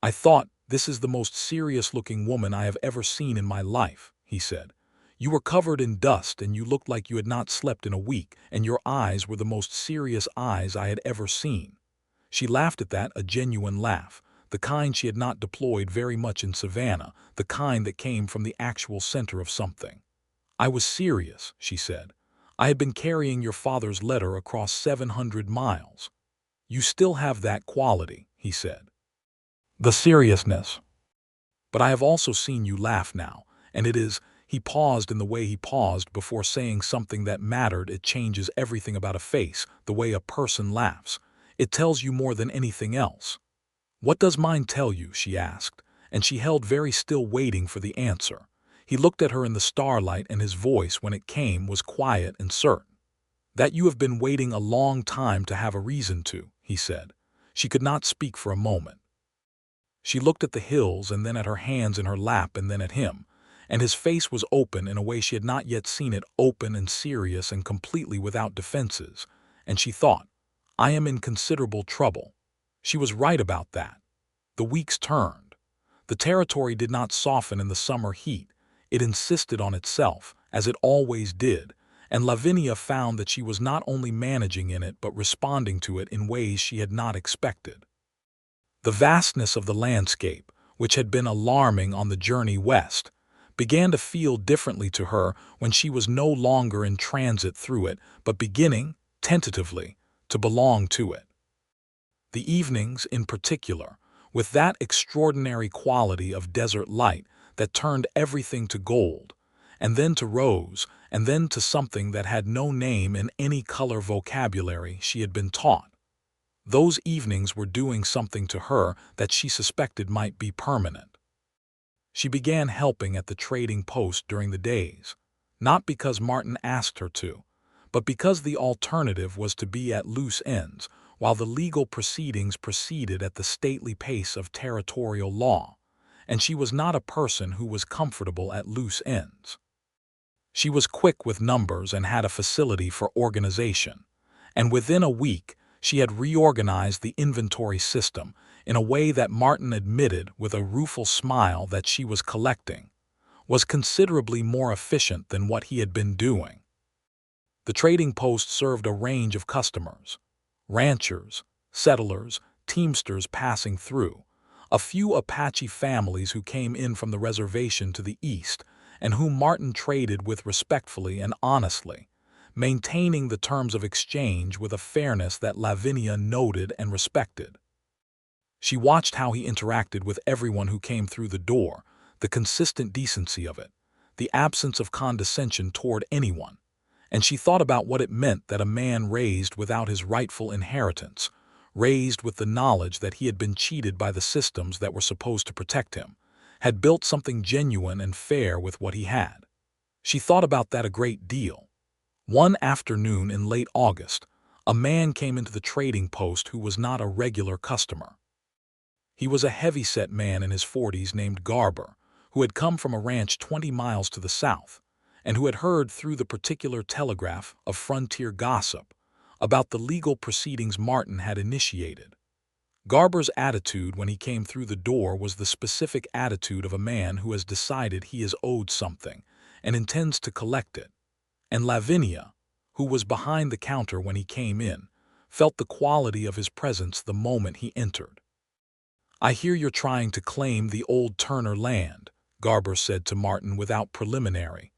S1: "I thought, this is the most serious-looking woman I have ever seen in my life," he said. "You were covered in dust and you looked like you had not slept in a week, and your eyes were the most serious eyes I had ever seen." She laughed at that, a genuine laugh, the kind she had not deployed very much in Savannah, the kind that came from the actual center of something. "I was serious," she said. "I had been carrying your father's letter across 700 miles. You still have that quality," he said. "The seriousness. But I have also seen you laugh now, and it is—" He paused in the way he paused before saying something that mattered. "It changes everything about a face, the way a person laughs. It tells you more than anything else." "What does mine tell you?" she asked, and she held very still waiting for the answer. He looked at her in the starlight, and his voice, when it came, was quiet and certain. "That you have been waiting a long time to have a reason to," he said. She could not speak for a moment. She looked at the hills and then at her hands in her lap and then at him, and his face was open in a way she had not yet seen it, open and serious and completely without defenses, and she thought, "I am in considerable trouble." She was right about that. The weeks turned. The territory did not soften in the summer heat. It insisted on itself, as it always did, and Lavinia found that she was not only managing in it but responding to it in ways she had not expected. The vastness of the landscape, which had been alarming on the journey west, began to feel differently to her when she was no longer in transit through it, but beginning, tentatively, to belong to it. The evenings, in particular, with that extraordinary quality of desert light that turned everything to gold, and then to rose, and then to something that had no name in any color vocabulary she had been taught. Those evenings were doing something to her that she suspected might be permanent. She began helping at the trading post during the days, not because Martin asked her to, but because the alternative was to be at loose ends, while the legal proceedings proceeded at the stately pace of territorial law, and she was not a person who was comfortable at loose ends. She was quick with numbers and had a facility for organization, and within a week she had reorganized the inventory system in a way that Martin admitted with a rueful smile that she was collecting was considerably more efficient than what he had been doing. The trading post served a range of customers: ranchers, settlers, teamsters passing through, a few Apache families who came in from the reservation to the east and whom Martin traded with respectfully and honestly, maintaining the terms of exchange with a fairness that Lavinia noted and respected. She watched how he interacted with everyone who came through the door, the consistent decency of it, the absence of condescension toward anyone, and she thought about what it meant that a man raised without his rightful inheritance, raised with the knowledge that he had been cheated by the systems that were supposed to protect him, had built something genuine and fair with what he had. She thought about that a great deal. One afternoon in late August, a man came into the trading post who was not a regular customer. He was a heavy-set man in his 40s named Garber, who had come from a ranch 20 miles to the south, and who had heard through the particular telegraph of frontier gossip about the legal proceedings Martin had initiated. Garber's attitude when he came through the door was the specific attitude of a man who has decided he is owed something and intends to collect it, and Lavinia, who was behind the counter when he came in, felt the quality of his presence the moment he entered. "I hear you're trying to claim the old Turner land," Garber said to Martin without preliminary.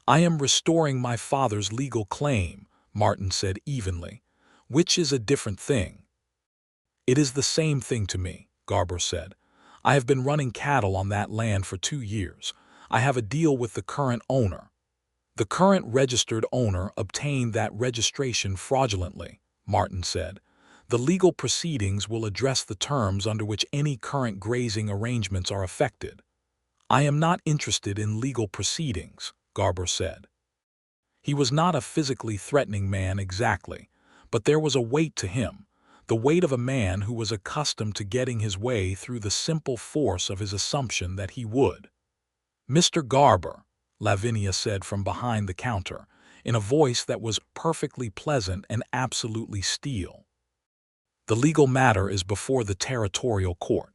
S1: "I am restoring my father's legal claim," Martin said evenly, "which is a different thing." "It is the same thing to me," Garber said. "I have been running cattle on that land for 2 years. I have a deal with the current owner." "The current registered owner obtained that registration fraudulently," Martin said. "The legal proceedings will address the terms under which any current grazing arrangements are affected." "I am not interested in legal proceedings," Garber said. He was not a physically threatening man exactly, but there was a weight to him, the weight of a man who was accustomed to getting his way through the simple force of his assumption that he would. "Mr. Garber," Lavinia said from behind the counter, in a voice that was perfectly pleasant and absolutely steel. "The legal matter is before the territorial court.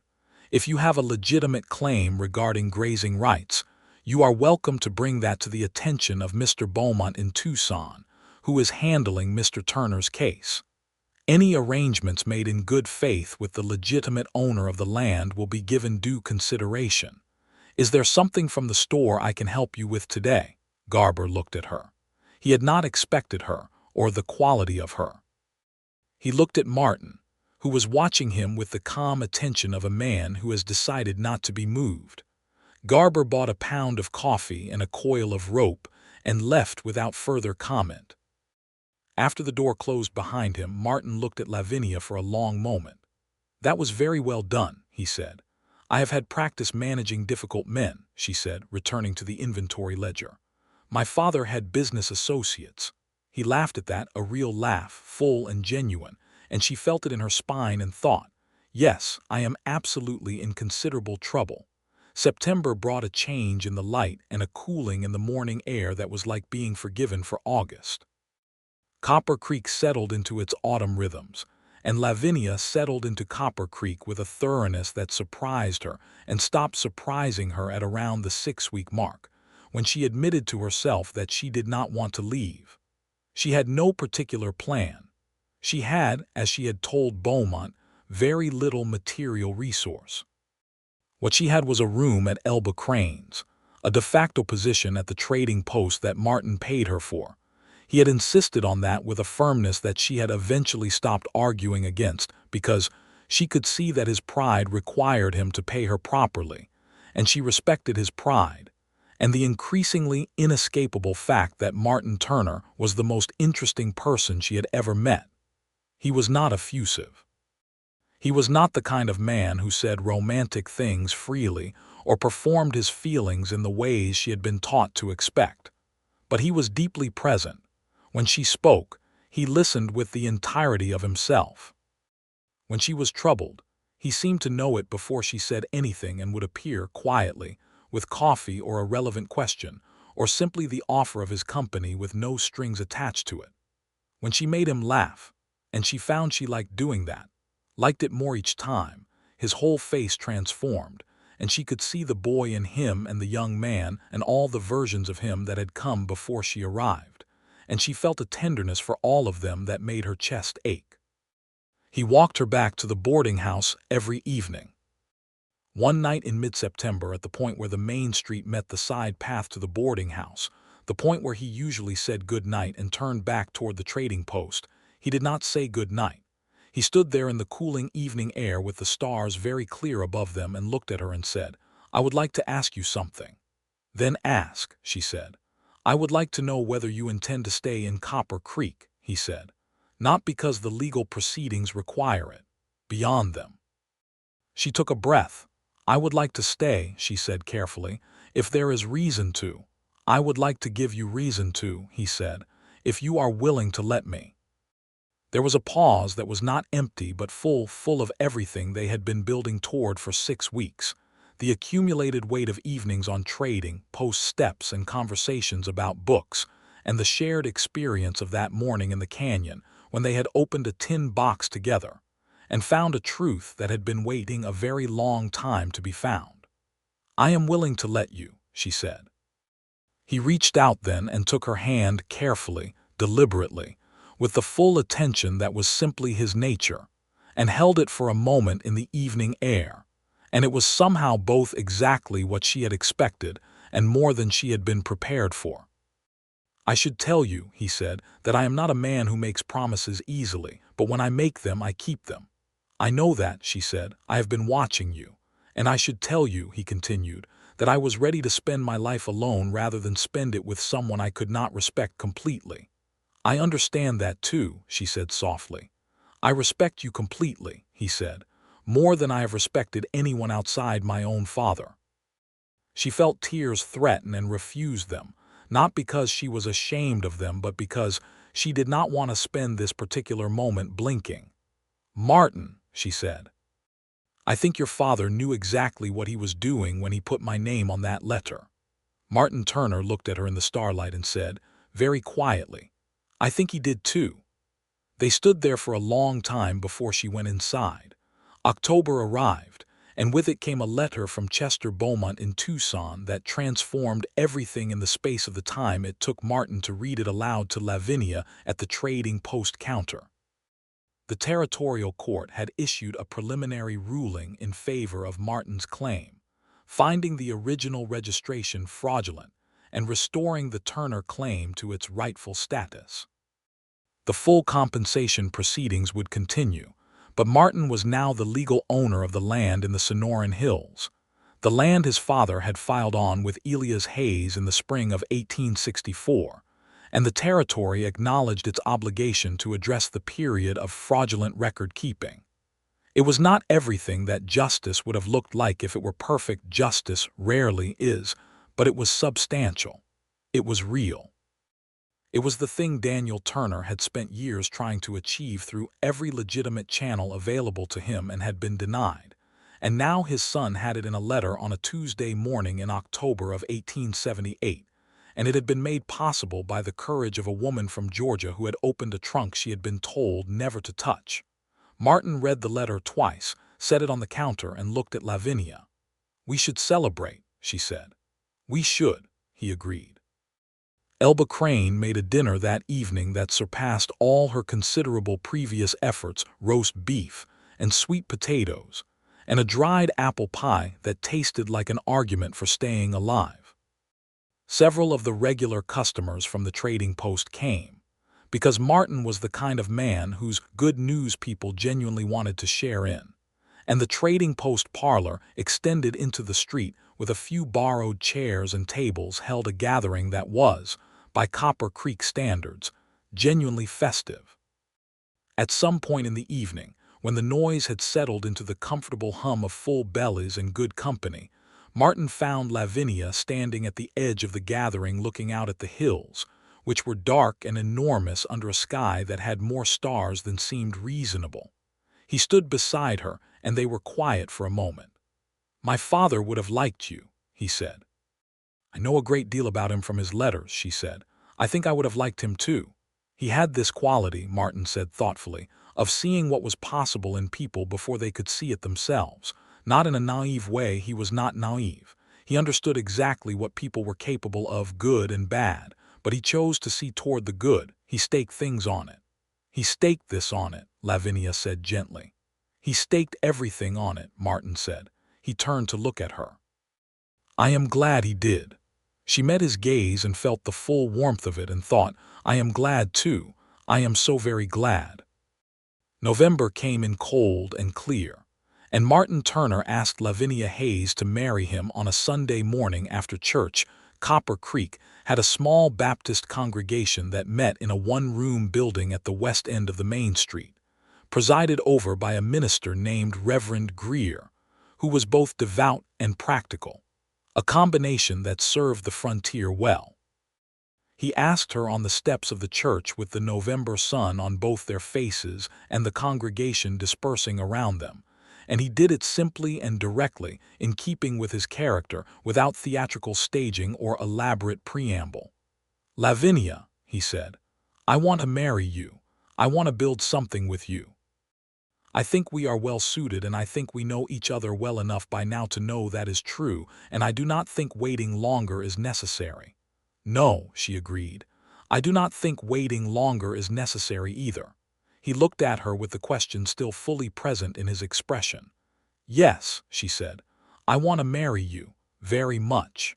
S1: If you have a legitimate claim regarding grazing rights, you are welcome to bring that to the attention of Mr. Beaumont in Tucson, who is handling Mr. Turner's case." Any arrangements made in good faith with the legitimate owner of the land will be given due consideration. Is there something from the store I can help you with today? Garber looked at her. He had not expected her, or the quality of her. He looked at Martin, who was watching him with the calm attention of a man who has decided not to be moved. Garber bought a pound of coffee and a coil of rope and left without further comment. After the door closed behind him, Martin looked at Lavinia for a long moment. "That was very well done," he said. "I have had practice managing difficult men," she said, returning to the inventory ledger. "My father had business associates." He laughed at that, a real laugh, full and genuine, and she felt it in her spine and thought, "Yes, I am absolutely in considerable trouble." September brought a change in the light and a cooling in the morning air that was like being forgiven for August. Copper Creek settled into its autumn rhythms, and Lavinia settled into Copper Creek with a thoroughness that surprised her and stopped surprising her at around the 6-week mark, when she admitted to herself that she did not want to leave. She had no particular plan. She had, as she had told Beaumont, very little material resource. What she had was a room at Elba Crane's, a de facto position at the trading post that Martin paid her for. He had insisted on that with a firmness that she had eventually stopped arguing against, because she could see that his pride required him to pay her properly, and she respected his pride, and the increasingly inescapable fact that Martin Turner was the most interesting person she had ever met. He was not effusive. He was not the kind of man who said romantic things freely or performed his feelings in the ways she had been taught to expect. But he was deeply present. When she spoke, he listened with the entirety of himself. When she was troubled, he seemed to know it before she said anything and would appear quietly, with coffee or a relevant question, or simply the offer of his company with no strings attached to it. When she made him laugh, and she found she liked doing that, liked it more each time, his whole face transformed, and she could see the boy in him and the young man and all the versions of him that had come before she arrived, and she felt a tenderness for all of them that made her chest ache. He walked her back to the boarding house every evening. One night in mid-September, at the point where the main street met the side path to the boarding house, the point where he usually said good night and turned back toward the trading post, he did not say good night. He stood there in the cooling evening air with the stars very clear above them and looked at her and said, "I would like to ask you something." "Then ask," she said. "I would like to know whether you intend to stay in Copper Creek," he said. "Not because the legal proceedings require it. Beyond them." She took a breath. "I would like to stay," she said carefully, "if there is reason to." "I would like to give you reason to," he said, "if you are willing to let me." There was a pause that was not empty but full of everything they had been building toward for 6 weeks. The accumulated weight of evenings on trading, post steps and conversations about books, and the shared experience of that morning in the canyon when they had opened a tin box together and found a truth that had been waiting a very long time to be found. "I am willing to let you," she said. He reached out then and took her hand carefully, deliberately, with the full attention that was simply his nature, and held it for a moment in the evening air, and it was somehow both exactly what she had expected and more than she had been prepared for. "I should tell you," he said, "that I am not a man who makes promises easily, but when I make them, I keep them." "I know that," she said. "I have been watching you. And I should tell you," he continued, "that I was ready to spend my life alone rather than spend it with someone I could not respect completely." "I understand that too," she said softly. "I respect you completely," he said, "more than I have respected anyone outside my own father." She felt tears threaten and refused them, not because she was ashamed of them but because she did not want to spend this particular moment blinking. "Martin," she said, "I think your father knew exactly what he was doing when he put my name on that letter." Martin Turner looked at her in the starlight and said, very quietly, "I think he did too." They stood there for a long time before she went inside. October arrived, and with it came a letter from Chester Beaumont in Tucson that transformed everything in the space of the time it took Martin to read it aloud to Lavinia at the trading post counter. The territorial court had issued a preliminary ruling in favor of Martin's claim, finding the original registration fraudulent and restoring the Turner claim to its rightful status. The full compensation proceedings would continue, but Martin was now the legal owner of the land in the Sonoran Hills, the land his father had filed on with Lavinia Hayes in the spring of 1864, and the territory acknowledged its obligation to address the period of fraudulent record-keeping. It was not everything that justice would have looked like if it were perfect. Justice rarely is, but it was substantial. It was real. It was the thing Daniel Turner had spent years trying to achieve through every legitimate channel available to him and had been denied. And now his son had it in a letter on a Tuesday morning in October of 1878, and it had been made possible by the courage of a woman from Georgia who had opened a trunk she had been told never to touch. Martin read the letter twice, set it on the counter, and looked at Lavinia. "We should celebrate," she said. "We should," he agreed. Elba Crane made a dinner that evening that surpassed all her considerable previous efforts: roast beef and sweet potatoes, and a dried apple pie that tasted like an argument for staying alive. Several of the regular customers from the trading post came, because Martin was the kind of man whose good news people genuinely wanted to share in, and the trading post parlor extended into the street with a few borrowed chairs and tables held a gathering that was, by Copper Creek standards, genuinely festive. At some point in the evening, when the noise had settled into the comfortable hum of full bellies and good company, Martin found Lavinia standing at the edge of the gathering looking out at the hills, which were dark and enormous under a sky that had more stars than seemed reasonable. He stood beside her, and they were quiet for a moment. "My father would have liked you," he said. "I know a great deal about him from his letters," she said. "I think I would have liked him too. He had this quality," Martin said thoughtfully, "of seeing what was possible in people before they could see it themselves. Not in a naive way. He was not naive. He understood exactly what people were capable of, good and bad, but he chose to see toward the good. He staked things on it." "He staked this on it," Lavinia said gently. "He staked everything on it," Martin said. He turned to look at her. "I am glad he did." She met his gaze and felt the full warmth of it and thought, "I am glad too. I am so very glad." November came in cold and clear, and Martin Turner asked Lavinia Hayes to marry him on a Sunday morning after church. Copper Creek had a small Baptist congregation that met in a one-room building at the west end of the main street, presided over by a minister named Reverend Greer, who was both devout and practical, a combination that served the frontier well. He asked her on the steps of the church with the November sun on both their faces and the congregation dispersing around them, and he did it simply and directly, in keeping with his character, without theatrical staging or elaborate preamble. "Lavinia," he said, "I want to marry you. I want to build something with you. I think we are well suited, and I think we know each other well enough by now to know that is true, and I do not think waiting longer is necessary." "No," she agreed. "I do not think waiting longer is necessary either." He looked at her with the question still fully present in his expression. "Yes," she said, "I want to marry you, very much."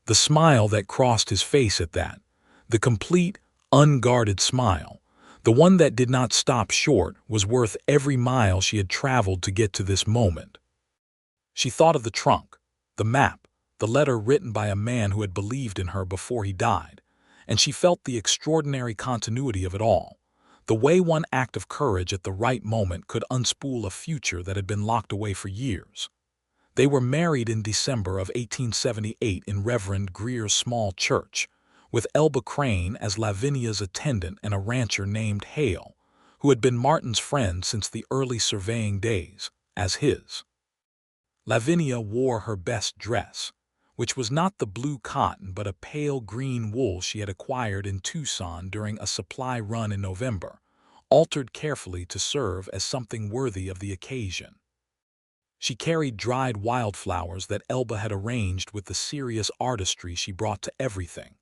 S1: The smile that crossed his face at that, the complete, unguarded smile, the one that did not stop short, was worth every mile she had traveled to get to this moment. She thought of the trunk, the map, the letter written by a man who had believed in her before he died, and she felt the extraordinary continuity of it all, the way one act of courage at the right moment could unspool a future that had been locked away for years. They were married in December of 1878 in Reverend Greer's small church, with Elba Crane as Lavinia's attendant and a rancher named Hale, who had been Martin's friend since the early surveying days, as his. Lavinia wore her best dress, which was not the blue cotton but a pale green wool she had acquired in Tucson during a supply run in November, altered carefully to serve as something worthy of the occasion. She carried dried wildflowers that Elba had arranged with the serious artistry she brought to everything.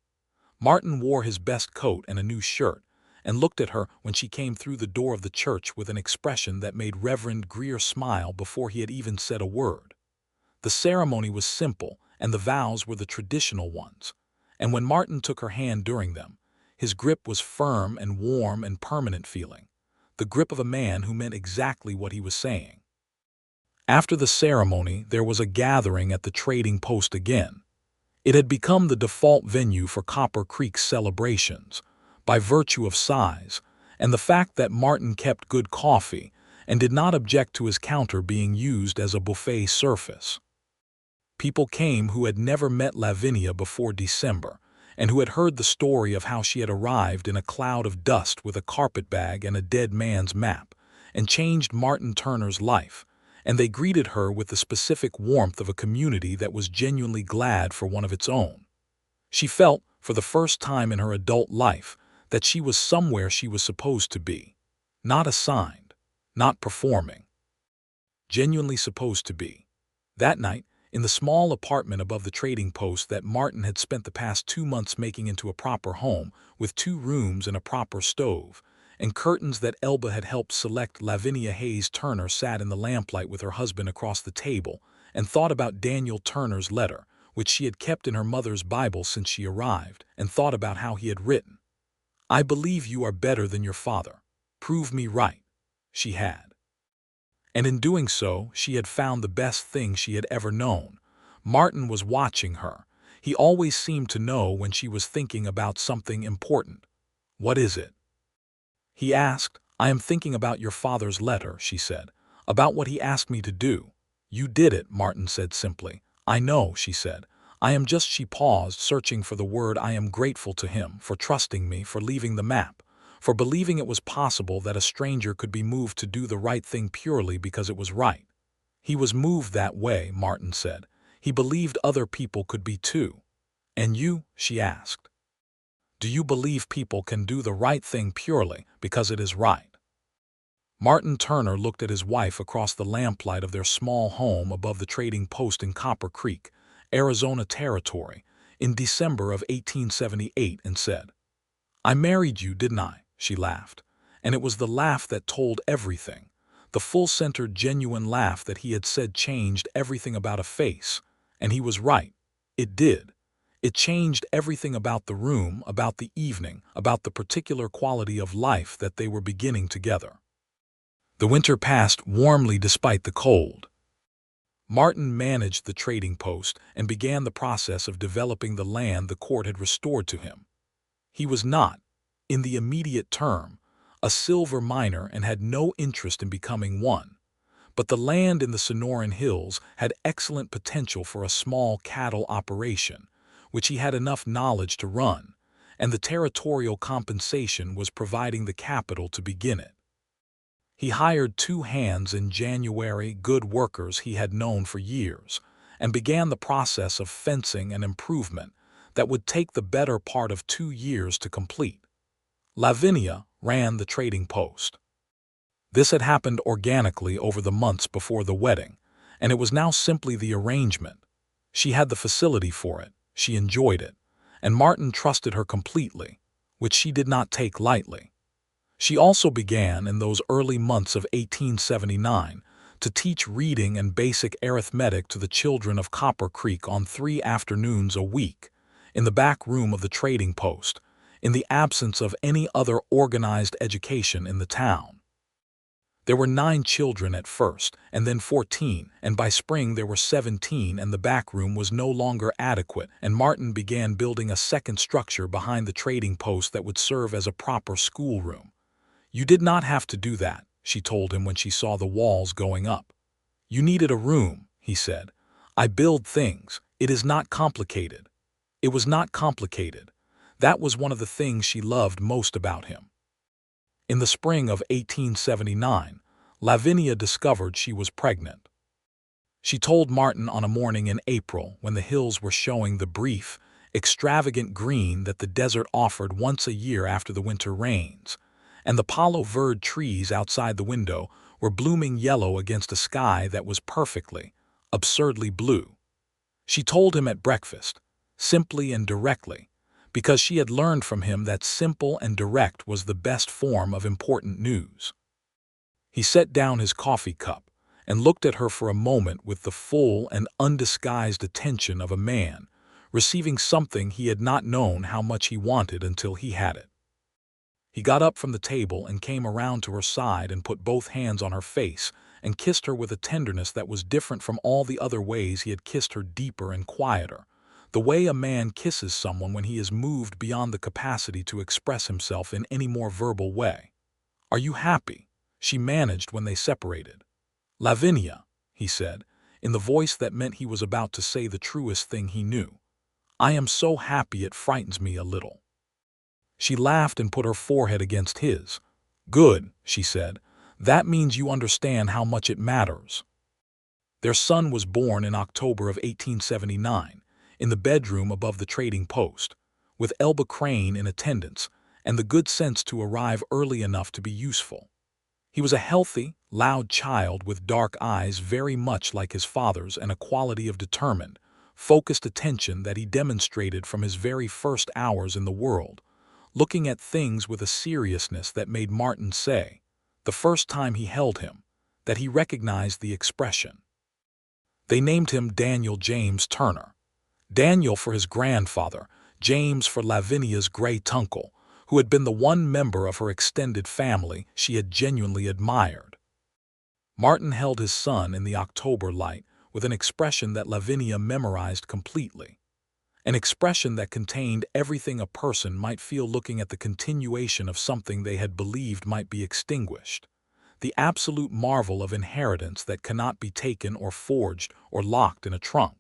S1: Martin wore his best coat and a new shirt, and looked at her when she came through the door of the church with an expression that made Reverend Greer smile before he had even said a word. The ceremony was simple, and the vows were the traditional ones. And when Martin took her hand during them, his grip was firm and warm and permanent feeling, the grip of a man who meant exactly what he was saying. After the ceremony, there was a gathering at the trading post again. It had become the default venue for Copper Creek's celebrations, by virtue of size, and the fact that Martin kept good coffee and did not object to his counter being used as a buffet surface. People came who had never met Lavinia before December, and who had heard the story of how she had arrived in a cloud of dust with a carpetbag and a dead man's map, and changed Martin Turner's life, and they greeted her with the specific warmth of a community that was genuinely glad for one of its own. She felt, for the first time in her adult life, that she was somewhere she was supposed to be. Not assigned, not performing. Genuinely supposed to be. That night, in the small apartment above the trading post that Martin had spent the past 2 months making into a proper home, with 2 rooms and a proper stove, and curtains that Elba had helped select, Lavinia Hayes Turner sat in the lamplight with her husband across the table and thought about Daniel Turner's letter, which she had kept in her mother's Bible since she arrived, and thought about how he had written, "I believe you are better than your father. Prove me right." She had. And in doing so, she had found the best thing she had ever known. Martin was watching her. He always seemed to know when she was thinking about something important. "What is it?" he asked. "I am thinking about your father's letter," she said. "About what he asked me to do." "You did it," Martin said simply. "I know," she said. "I am just—" She paused, searching for the word. "I am grateful to him for trusting me, for leaving the map, for believing it was possible that a stranger could be moved to do the right thing purely because it was right." "He was moved that way," Martin said. "He believed other people could be too." "And you?" she asked. "Do you believe people can do the right thing purely because it is right?" Martin Turner looked at his wife across the lamplight of their small home above the trading post in Copper Creek, Arizona Territory, in December of 1878 and said, "I married you, didn't I?" She laughed, and it was the laugh that told everything, the full-centered, genuine laugh that he had said changed everything about a face, and he was right. It did. It changed everything about the room, about the evening, about the particular quality of life that they were beginning together. The winter passed warmly despite the cold. Martin managed the trading post and began the process of developing the land the court had restored to him. He was not, in the immediate term, a silver miner and had no interest in becoming one, but the land in the Sonoran Hills had excellent potential for a small cattle operation, which he had enough knowledge to run, and the territorial compensation was providing the capital to begin it. He hired 2 hands in January, good workers he had known for years, and began the process of fencing and improvement that would take the better part of 2 years to complete. Lavinia ran the trading post. This had happened organically over the months before the wedding, and it was now simply the arrangement. She had the facility for it, she enjoyed it, and Martin trusted her completely, which she did not take lightly. She also began, in those early months of 1879, to teach reading and basic arithmetic to the children of Copper Creek on 3 afternoons a week, in the back room of the trading post, in the absence of any other organized education in the town. There were 9 children at first, and then 14, and by spring there were 17, and the back room was no longer adequate, and Martin began building a second structure behind the trading post that would serve as a proper schoolroom. "You did not have to do that," she told him when she saw the walls going up. "You needed a room," he said. "I build things. It is not complicated." It was not complicated. That was one of the things she loved most about him. In the spring of 1879, Lavinia discovered she was pregnant. She told Martin on a morning in April, when the hills were showing the brief, extravagant green that the desert offered once a year after the winter rains, and the Palo Verde trees outside the window were blooming yellow against a sky that was perfectly, absurdly blue. She told him at breakfast, simply and directly, because she had learned from him that simple and direct was the best form of important news. He set down his coffee cup and looked at her for a moment with the full and undisguised attention of a man receiving something he had not known how much he wanted until he had it. He got up from the table and came around to her side and put both hands on her face and kissed her with a tenderness that was different from all the other ways he had kissed her, deeper and quieter, the way a man kisses someone when he is moved beyond the capacity to express himself in any more verbal way. "Are you happy?" she managed when they separated. "Lavinia," he said, in the voice that meant he was about to say the truest thing he knew. "I am so happy it frightens me a little." She laughed and put her forehead against his. "Good," she said. "That means you understand how much it matters." Their son was born in October of 1879, in the bedroom above the trading post, with Elba Crane in attendance and the good sense to arrive early enough to be useful. He was a healthy, loud child with dark eyes very much like his father's and a quality of determined, focused attention that he demonstrated from his very first hours in the world, looking at things with a seriousness that made Martin say, the first time he held him, that he recognized the expression. They named him Daniel James Turner. Daniel for his grandfather, James for Lavinia's great-uncle, who had been the one member of her extended family she had genuinely admired. Martin held his son in the October light with an expression that Lavinia memorized completely. An expression that contained everything a person might feel looking at the continuation of something they had believed might be extinguished. The absolute marvel of inheritance that cannot be taken or forged or locked in a trunk.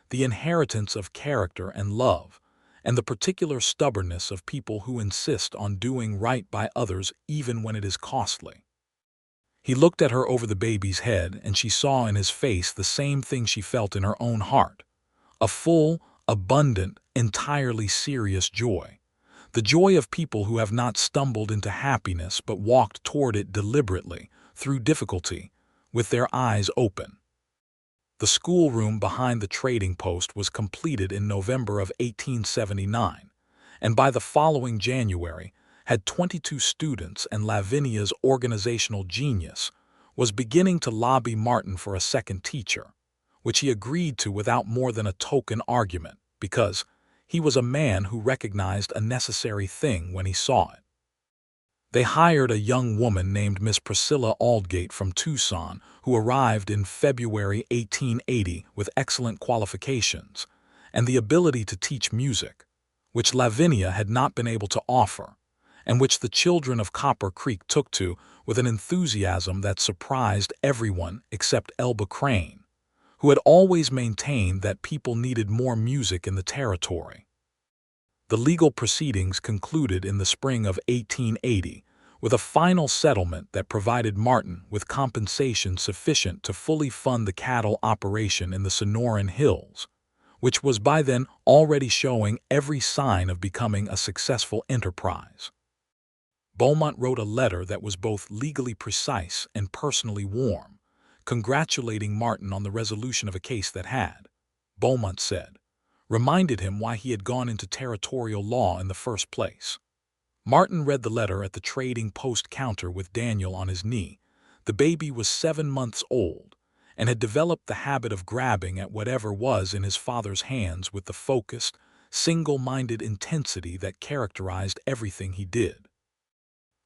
S1: The inheritance of character and love, and the particular stubbornness of people who insist on doing right by others even when it is costly. He looked at her over the baby's head, and she saw in his face the same thing she felt in her own heart. A full, abundant, entirely serious joy. The joy of people who have not stumbled into happiness but walked toward it deliberately, through difficulty, with their eyes open. The schoolroom behind the trading post was completed in November of 1879, and by the following January had 22 students, and Lavinia's organizational genius was beginning to lobby Martin for a second teacher, which he agreed to without more than a token argument, because he was a man who recognized a necessary thing when he saw it. They hired a young woman named Miss Priscilla Aldgate from Tucson, who arrived in February 1880 with excellent qualifications and the ability to teach music, which Lavinia had not been able to offer, and which the children of Copper Creek took to with an enthusiasm that surprised everyone except Elba Crane, who had always maintained that people needed more music in the territory. The legal proceedings concluded in the spring of 1880 with a final settlement that provided Martin with compensation sufficient to fully fund the cattle operation in the Sonoran Hills, which was by then already showing every sign of becoming a successful enterprise. Beaumont wrote a letter that was both legally precise and personally warm, congratulating Martin on the resolution of a case that had, Beaumont said, reminded him why he had gone into territorial law in the first place. Martin read the letter at the trading post counter with Daniel on his knee. The baby was 7 months old and had developed the habit of grabbing at whatever was in his father's hands with the focused, single-minded intensity that characterized everything he did.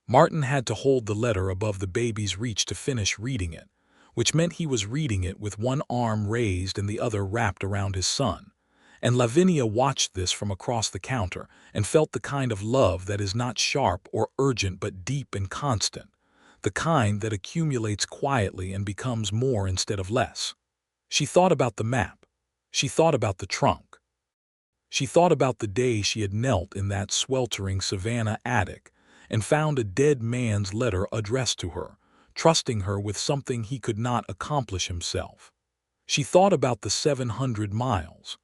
S1: Martin had to hold the letter above the baby's reach to finish reading it, which meant he was reading it with one arm raised and the other wrapped around his son. And Lavinia watched this from across the counter and felt the kind of love that is not sharp or urgent but deep and constant, the kind that accumulates quietly and becomes more instead of less. She thought about the map. She thought about the trunk. She thought about the day she had knelt in that sweltering Savannah attic and found a dead man's letter addressed to her, trusting her with something he could not accomplish himself. She thought about the 700 miles.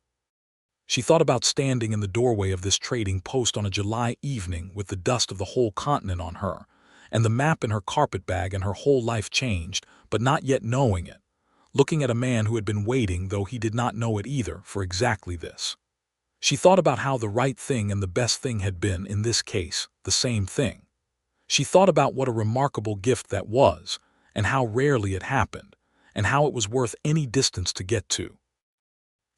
S1: She thought about standing in the doorway of this trading post on a July evening with the dust of the whole continent on her, and the map in her carpetbag, and her whole life changed, but not yet knowing it, looking at a man who had been waiting, though he did not know it either, for exactly this. She thought about how the right thing and the best thing had been, in this case, the same thing. She thought about what a remarkable gift that was, and how rarely it happened, and how it was worth any distance to get to.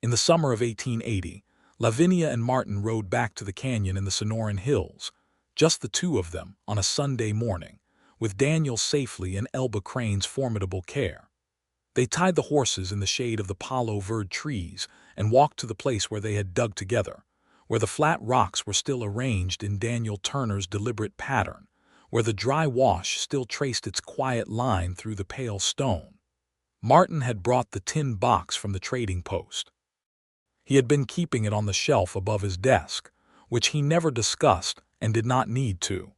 S1: In the summer of 1880, Lavinia and Martin rode back to the canyon in the Sonoran Hills, just the two of them, on a Sunday morning, with Daniel safely in Elba Crane's formidable care. They tied the horses in the shade of the Palo Verde trees and walked to the place where they had dug together, where the flat rocks were still arranged in Daniel Turner's deliberate pattern, where the dry wash still traced its quiet line through the pale stone. Martin had brought the tin box from the trading post. He had been keeping it on the shelf above his desk, which he never discussed and did not need to.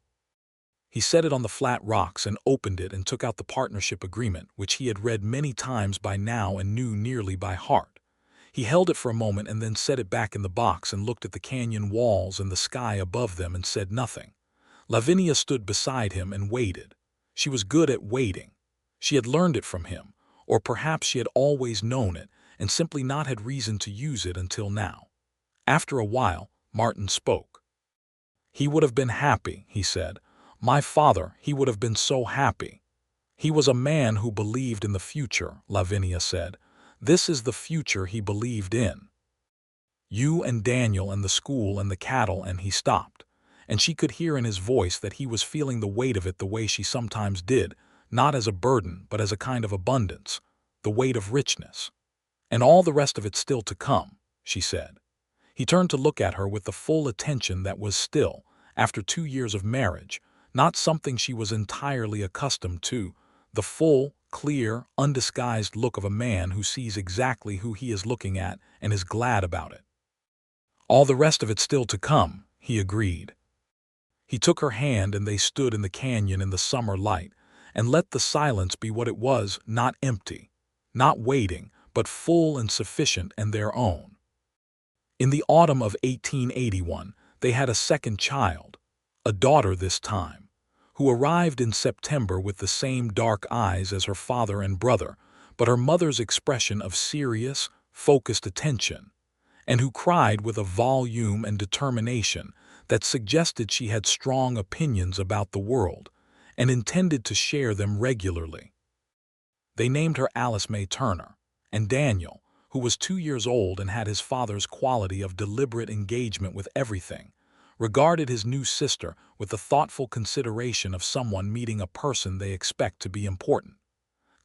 S1: He set it on the flat rocks and opened it and took out the partnership agreement, which he had read many times by now and knew nearly by heart. He held it for a moment and then set it back in the box and looked at the canyon walls and the sky above them and said nothing. Lavinia stood beside him and waited. She was good at waiting. She had learned it from him, or perhaps she had always known it and simply not had reason to use it until now. After a while, Martin spoke. "He would have been happy," he said. "My father, he would have been so happy." "He was a man who believed in the future," Lavinia said. "This is the future he believed in. You and Daniel and the school and the cattle," and he stopped. And she could hear in his voice that he was feeling the weight of it the way she sometimes did, not as a burden but as a kind of abundance, the weight of richness. "And all the rest of it still to come," she said. He turned to look at her with the full attention that was still, after 2 years of marriage, not something she was entirely accustomed to, the full, clear, undisguised look of a man who sees exactly who he is looking at and is glad about it. "All the rest of it still to come," he agreed. He took her hand and they stood in the canyon in the summer light and let the silence be what it was, not empty, not waiting, but full and sufficient and their own. In the autumn of 1881, they had a second child, a daughter this time, who arrived in September with the same dark eyes as her father and brother, but her mother's expression of serious, focused attention, and who cried with a volume and determination that suggested she had strong opinions about the world and intended to share them regularly. They named her Alice May Turner, and Daniel, who was 2 years old and had his father's quality of deliberate engagement with everything, regarded his new sister with the thoughtful consideration of someone meeting a person they expect to be important.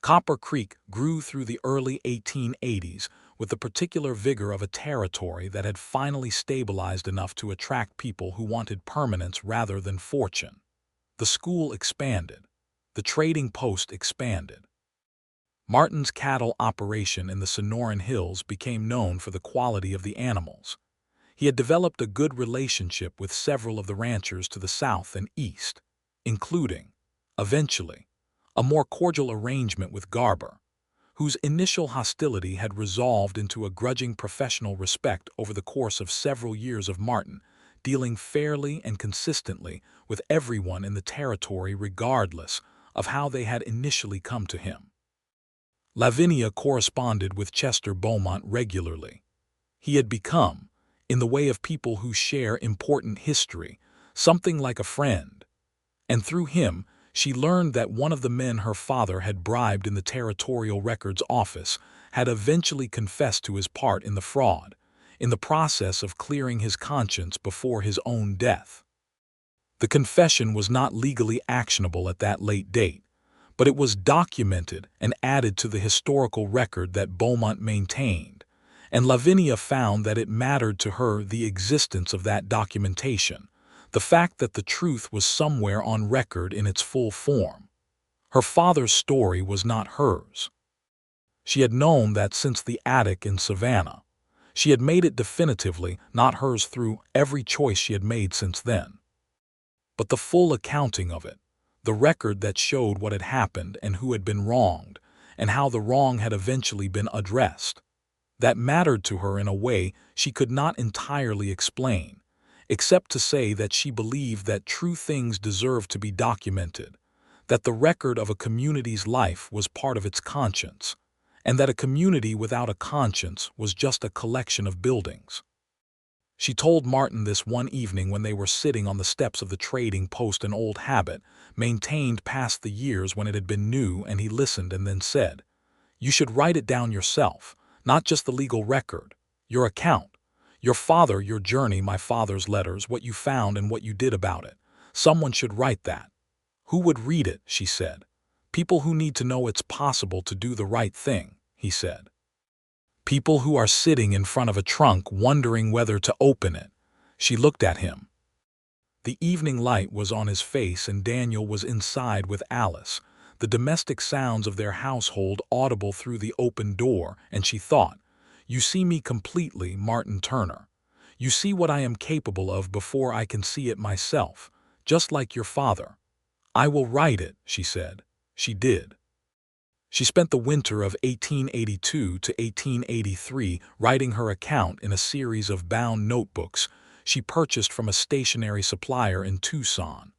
S1: Copper Creek grew through the early 1880s with the particular vigor of a territory that had finally stabilized enough to attract people who wanted permanence rather than fortune. The school expanded. The trading post expanded. Martin's cattle operation in the Sonoran Hills became known for the quality of the animals. He had developed a good relationship with several of the ranchers to the south and east, including, eventually, a more cordial arrangement with Garber, whose initial hostility had resolved into a grudging professional respect over the course of several years of Martin, dealing fairly and consistently with everyone in the territory regardless of how they had initially come to him. Lavinia corresponded with Chester Beaumont regularly. He had become, in the way of people who share important history, something like a friend, and through him she learned that one of the men her father had bribed in the Territorial Records Office had eventually confessed to his part in the fraud, in the process of clearing his conscience before his own death. The confession was not legally actionable at that late date, but it was documented and added to the historical record that Beaumont maintained, and Lavinia found that it mattered to her the existence of that documentation, the fact that the truth was somewhere on record in its full form. Her father's story was not hers. She had known that since the attic in Savannah. She had made it definitively not hers through every choice she had made since then. But the full accounting of it, the record that showed what had happened and who had been wronged, and how the wrong had eventually been addressed, that mattered to her in a way she could not entirely explain, except to say that she believed that true things deserved to be documented, that the record of a community's life was part of its conscience, and that a community without a conscience was just a collection of buildings. She told Martin this one evening when they were sitting on the steps of the trading post, an old habit, maintained past the years when it had been new, and he listened and then said, "You should write it down yourself, not just the legal record, your account. Your father, your journey, my father's letters, what you found and what you did about it. Someone should write that." "Who would read it?" she said. "People who need to know it's possible to do the right thing," he said. "People who are sitting in front of a trunk wondering whether to open it." She looked at him. The evening light was on his face and Daniel was inside with Alice, the domestic sounds of their household audible through the open door, and she thought, "You see me completely, Martin Turner. You see what I am capable of before I can see it myself, just like your father." "I will write it," she said. She did. She spent the winter of 1882 to 1883 writing her account in a series of bound notebooks she purchased from a stationery supplier in Tucson.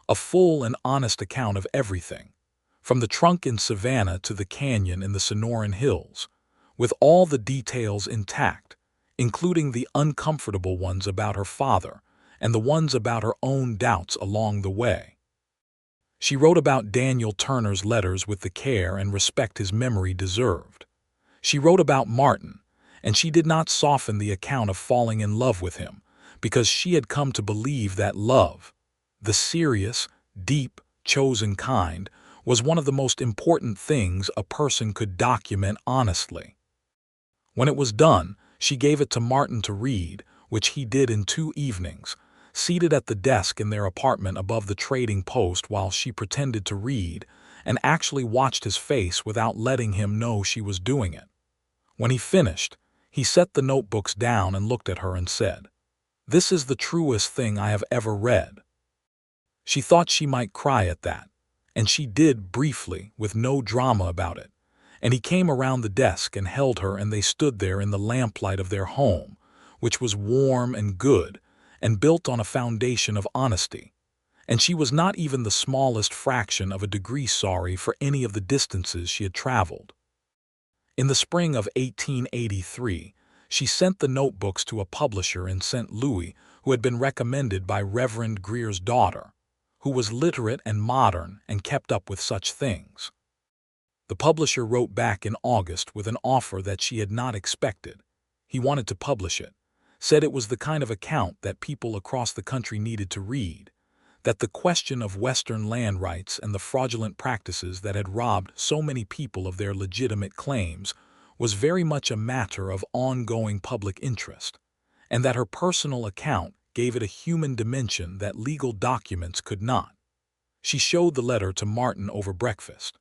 S1: A full and honest account of everything, from the trunk in Savannah to the canyon in the Sonoran Hills, with all the details intact, including the uncomfortable ones about her father and the ones about her own doubts along the way. She wrote about Daniel Turner's letters with the care and respect his memory deserved. She wrote about Martin, and she did not soften the account of falling in love with him, because she had come to believe that love, the serious, deep, chosen kind, was one of the most important things a person could document honestly. When it was done, she gave it to Martin to read, which he did in 2 evenings, seated at the desk in their apartment above the trading post while she pretended to read and actually watched his face without letting him know she was doing it. When he finished, he set the notebooks down and looked at her and said, "This is the truest thing I have ever read." She thought she might cry at that, and she did briefly, with no drama about it, and he came around the desk and held her, and they stood there in the lamplight of their home, which was warm and good, and built on a foundation of honesty, and she was not even the smallest fraction of a degree sorry for any of the distances she had traveled. In the spring of 1883, she sent the notebooks to a publisher in St. Louis who had been recommended by Reverend Greer's daughter, who was literate and modern and kept up with such things. The publisher wrote back in August with an offer that she had not expected. He wanted to publish it, said it was the kind of account that people across the country needed to read, that the question of Western land rights and the fraudulent practices that had robbed so many people of their legitimate claims was very much a matter of ongoing public interest, and that her personal account gave it a human dimension that legal documents could not. She showed the letter to Martin over breakfast.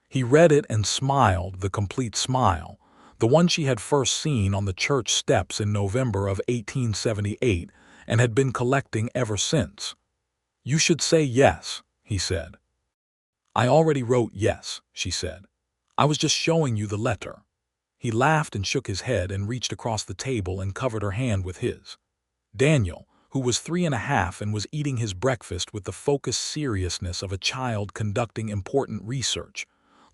S1: He read it and smiled, the complete smile, the one she had first seen on the church steps in November of 1878 and had been collecting ever since. "You should say yes," he said. "I already wrote yes," she said. "I was just showing you the letter." He laughed and shook his head and reached across the table and covered her hand with his. Daniel, who was 3½ and was eating his breakfast with the focused seriousness of a child conducting important research,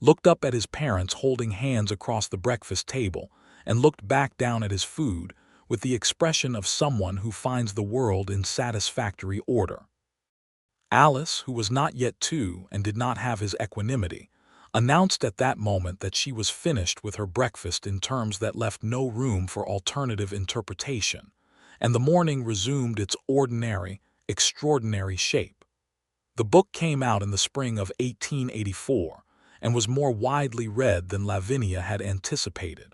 S1: looked up at his parents holding hands across the breakfast table and looked back down at his food with the expression of someone who finds the world in satisfactory order. Alice, who was not yet 2 and did not have his equanimity, announced at that moment that she was finished with her breakfast in terms that left no room for alternative interpretation, and the morning resumed its ordinary, extraordinary shape. The book came out in the spring of 1884 and was more widely read than Lavinia had anticipated.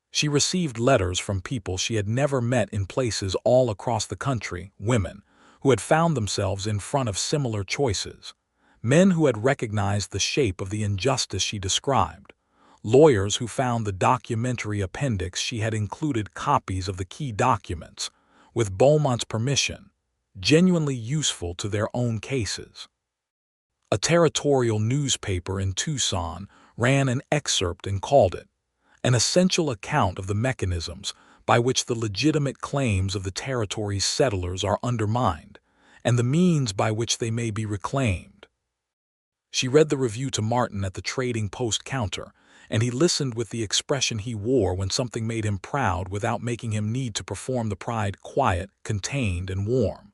S1: She received letters from people she had never met in places all across the country, women who had found themselves in front of similar choices, men who had recognized the shape of the injustice she described, lawyers who found the documentary appendix she had included copies of the key documents, with Beaumont's permission, genuinely useful to their own cases. A territorial newspaper in Tucson ran an excerpt and called it an essential account of the mechanisms by which the legitimate claims of the territory's settlers are undermined, and the means by which they may be reclaimed. She read the review to Martin at the trading post counter and he listened with the expression he wore when something made him proud without making him need to perform the pride, quiet, contained, and warm.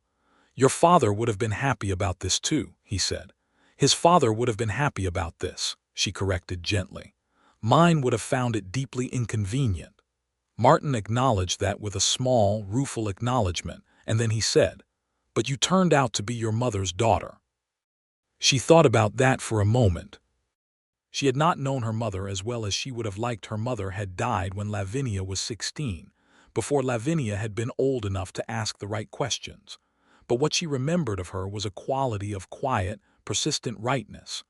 S1: "Your father would have been happy about this too," he said. "His father would have been happy about this," she corrected gently. "Mine would have found it deeply inconvenient." Martin acknowledged that with a small, rueful acknowledgement, and then he said, "But you turned out to be your mother's daughter." She thought about that for a moment. She had not known her mother as well as she would have liked. Her mother had died when Lavinia was 16, before Lavinia had been old enough to ask the right questions. But what she remembered of her was a quality of quiet, persistent rightness.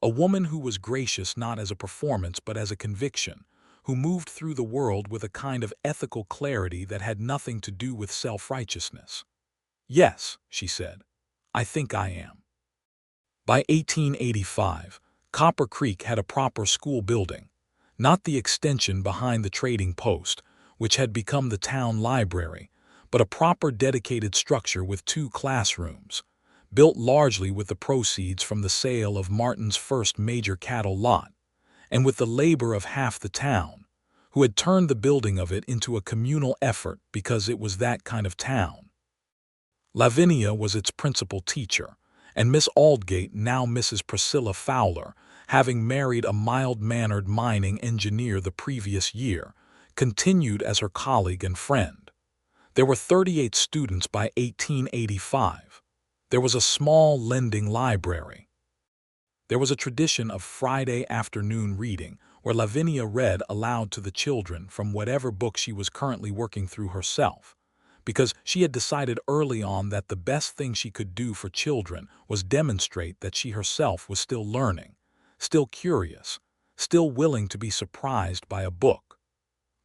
S1: A woman who was gracious not as a performance but as a conviction, who moved through the world with a kind of ethical clarity that had nothing to do with self-righteousness. "Yes," she said, "I think I am." By 1885, Copper Creek had a proper school building, not the extension behind the trading post, which had become the town library, but a proper dedicated structure with 2 classrooms, built largely with the proceeds from the sale of Martin's first major cattle lot, and with the labor of half the town, who had turned the building of it into a communal effort because it was that kind of town. Lavinia was its principal teacher, and Miss Aldgate, now Mrs. Priscilla Fowler, having married a mild-mannered mining engineer the previous year, continued as her colleague and friend. There were 38 students by 1885. There was a small lending library. There was a tradition of Friday afternoon reading, where Lavinia read aloud to the children from whatever book she was currently working through herself, because she had decided early on that the best thing she could do for children was demonstrate that she herself was still learning, still curious, still willing to be surprised by a book.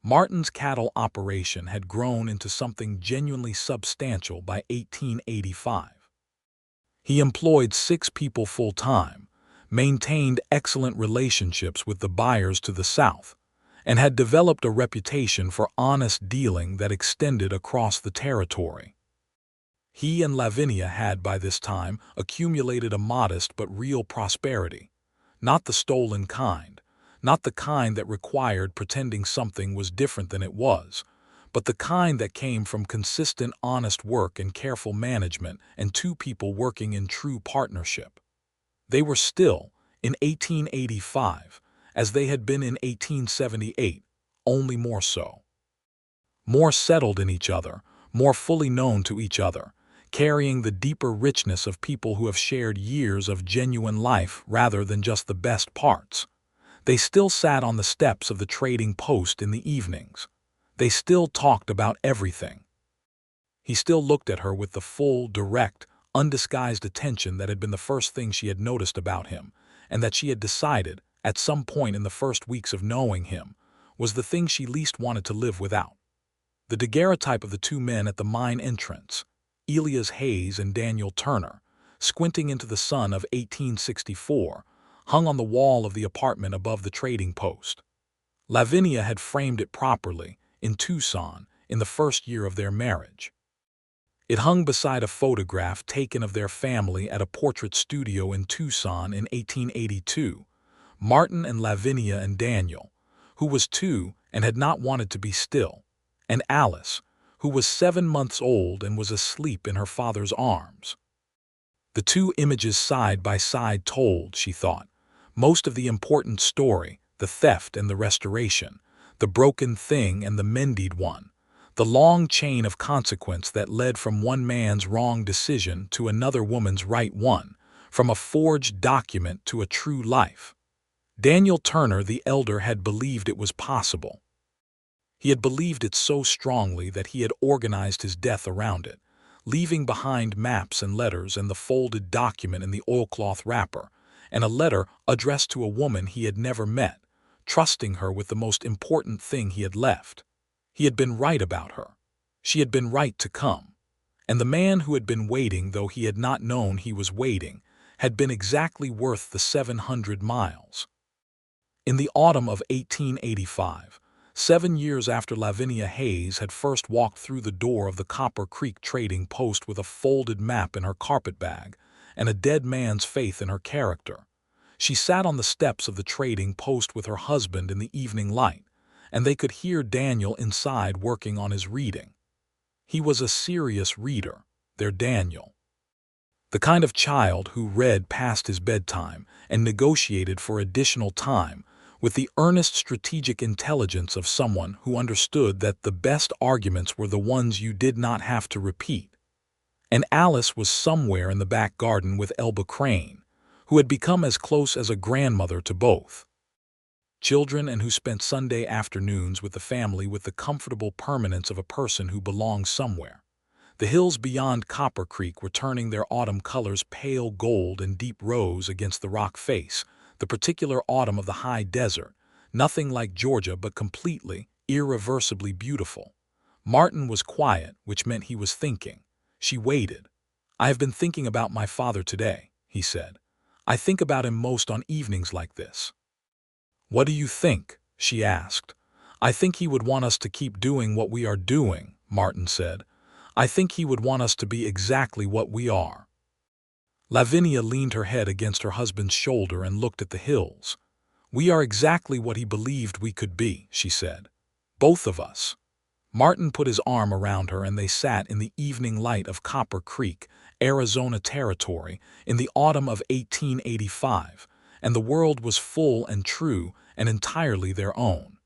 S1: Martin's cattle operation had grown into something genuinely substantial by 1885. He employed 6 people full-time, maintained excellent relationships with the buyers to the south, and had developed a reputation for honest dealing that extended across the territory. He and Lavinia had by this time accumulated a modest but real prosperity, not the stolen kind, not the kind that required pretending something was different than it was, but the kind that came from consistent honest work and careful management and 2 people working in true partnership. They were still, in 1885, as they had been in 1878, only more so. More settled in each other, more fully known to each other, carrying the deeper richness of people who have shared years of genuine life rather than just the best parts. They still sat on the steps of the trading post in the evenings. They still talked about everything. He still looked at her with the full, direct, undisguised attention that had been the first thing she had noticed about him, and that she had decided, at some point in the first weeks of knowing him, was the thing she least wanted to live without. The daguerreotype of the 2 men at the mine entrance, Elias Hayes and Daniel Turner, squinting into the sun of 1864, hung on the wall of the apartment above the trading post. Lavinia had framed it properly, in Tucson, in the first year of their marriage. It hung beside a photograph taken of their family at a portrait studio in Tucson in 1882, Martin and Lavinia and Daniel, who was 2 and had not wanted to be still, and Alice, who was 7 months old and was asleep in her father's arms. The 2 images side by side told, she thought, most of the important story, the theft and the restoration, the broken thing and the mended one, the long chain of consequence that led from one man's wrong decision to another woman's right one, from a forged document to a true life. Daniel Turner the elder had believed it was possible. He had believed it so strongly that he had organized his death around it, leaving behind maps and letters and the folded document in the oilcloth wrapper, and a letter addressed to a woman he had never met, trusting her with the most important thing he had left. He had been right about her. She had been right to come. And the man who had been waiting, though he had not known he was waiting, had been exactly worth the 700 miles. In the autumn of 1885, 7 years after Lavinia Hayes had first walked through the door of the Copper Creek trading post with a folded map in her carpetbag and a dead man's faith in her character, She sat on the steps of the trading post with her husband in the evening light, and they could hear Daniel inside working on his reading. He was a serious reader, their Daniel. The kind of child who read past his bedtime and negotiated for additional time with the earnest strategic intelligence of someone who understood that the best arguments were the ones you did not have to repeat. And Alice was somewhere in the back garden with Elba Crane, who had become as close as a grandmother to both children and who spent Sunday afternoons with the family with the comfortable permanence of a person who belongs somewhere. The hills beyond Copper Creek were turning their autumn colors pale gold and deep rose against the rock face, the particular autumn of the high desert, nothing like Georgia but completely, irreversibly beautiful. Martin was quiet, which meant he was thinking. She waited. "I have been thinking about my father today," he said. "I think about him most on evenings like this." "What do you think?" she asked. "I think he would want us to keep doing what we are doing," Martin said. "I think he would want us to be exactly what we are." Lavinia leaned her head against her husband's shoulder and looked at the hills. "We are exactly what he believed we could be," she said. "Both of us." Martin put his arm around her and they sat in the evening light of Copper Creek, Arizona Territory, in the autumn of 1885, and the world was full and true and entirely their own.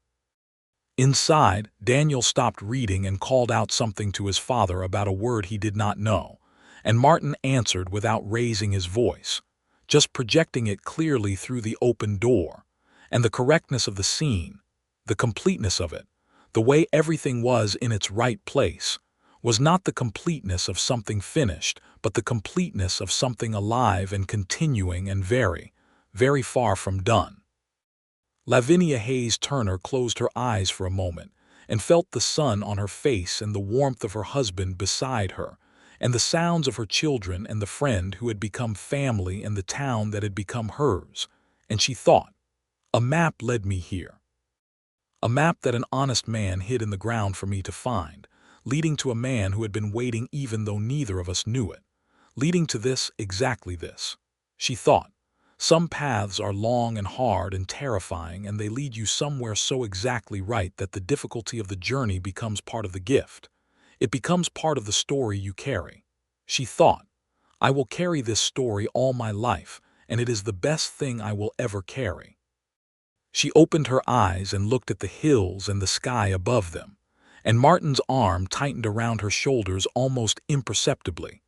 S1: Inside, Daniel stopped reading and called out something to his father about a word he did not know, and Martin answered without raising his voice, just projecting it clearly through the open door. And the correctness of the scene, the completeness of it, the way everything was in its right place, was not the completeness of something finished, but the completeness of something alive and continuing and very, very far from done. Lavinia Hayes Turner closed her eyes for a moment and felt the sun on her face and the warmth of her husband beside her, and the sounds of her children and the friend who had become family and the town that had become hers, and she thought, "A map led me here. A map that an honest man hid in the ground for me to find, leading to a man who had been waiting even though neither of us knew it, leading to this, exactly this." She thought, "Some paths are long and hard and terrifying, and they lead you somewhere so exactly right that the difficulty of the journey becomes part of the gift. It becomes part of the story you carry." She thought, "I will carry this story all my life, and it is the best thing I will ever carry." She opened her eyes and looked at the hills and the sky above them, and Martin's arm tightened around her shoulders almost imperceptibly.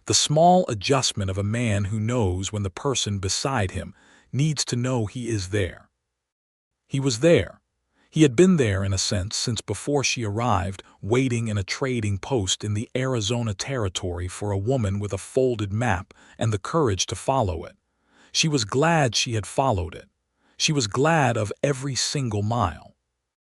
S1: The small adjustment of a man who knows when the person beside him needs to know he is there. He was there. He had been there in a sense since before she arrived, waiting in a trading post in the Arizona Territory for a woman with a folded map and the courage to follow it. She was glad she had followed it. She was glad of every single mile.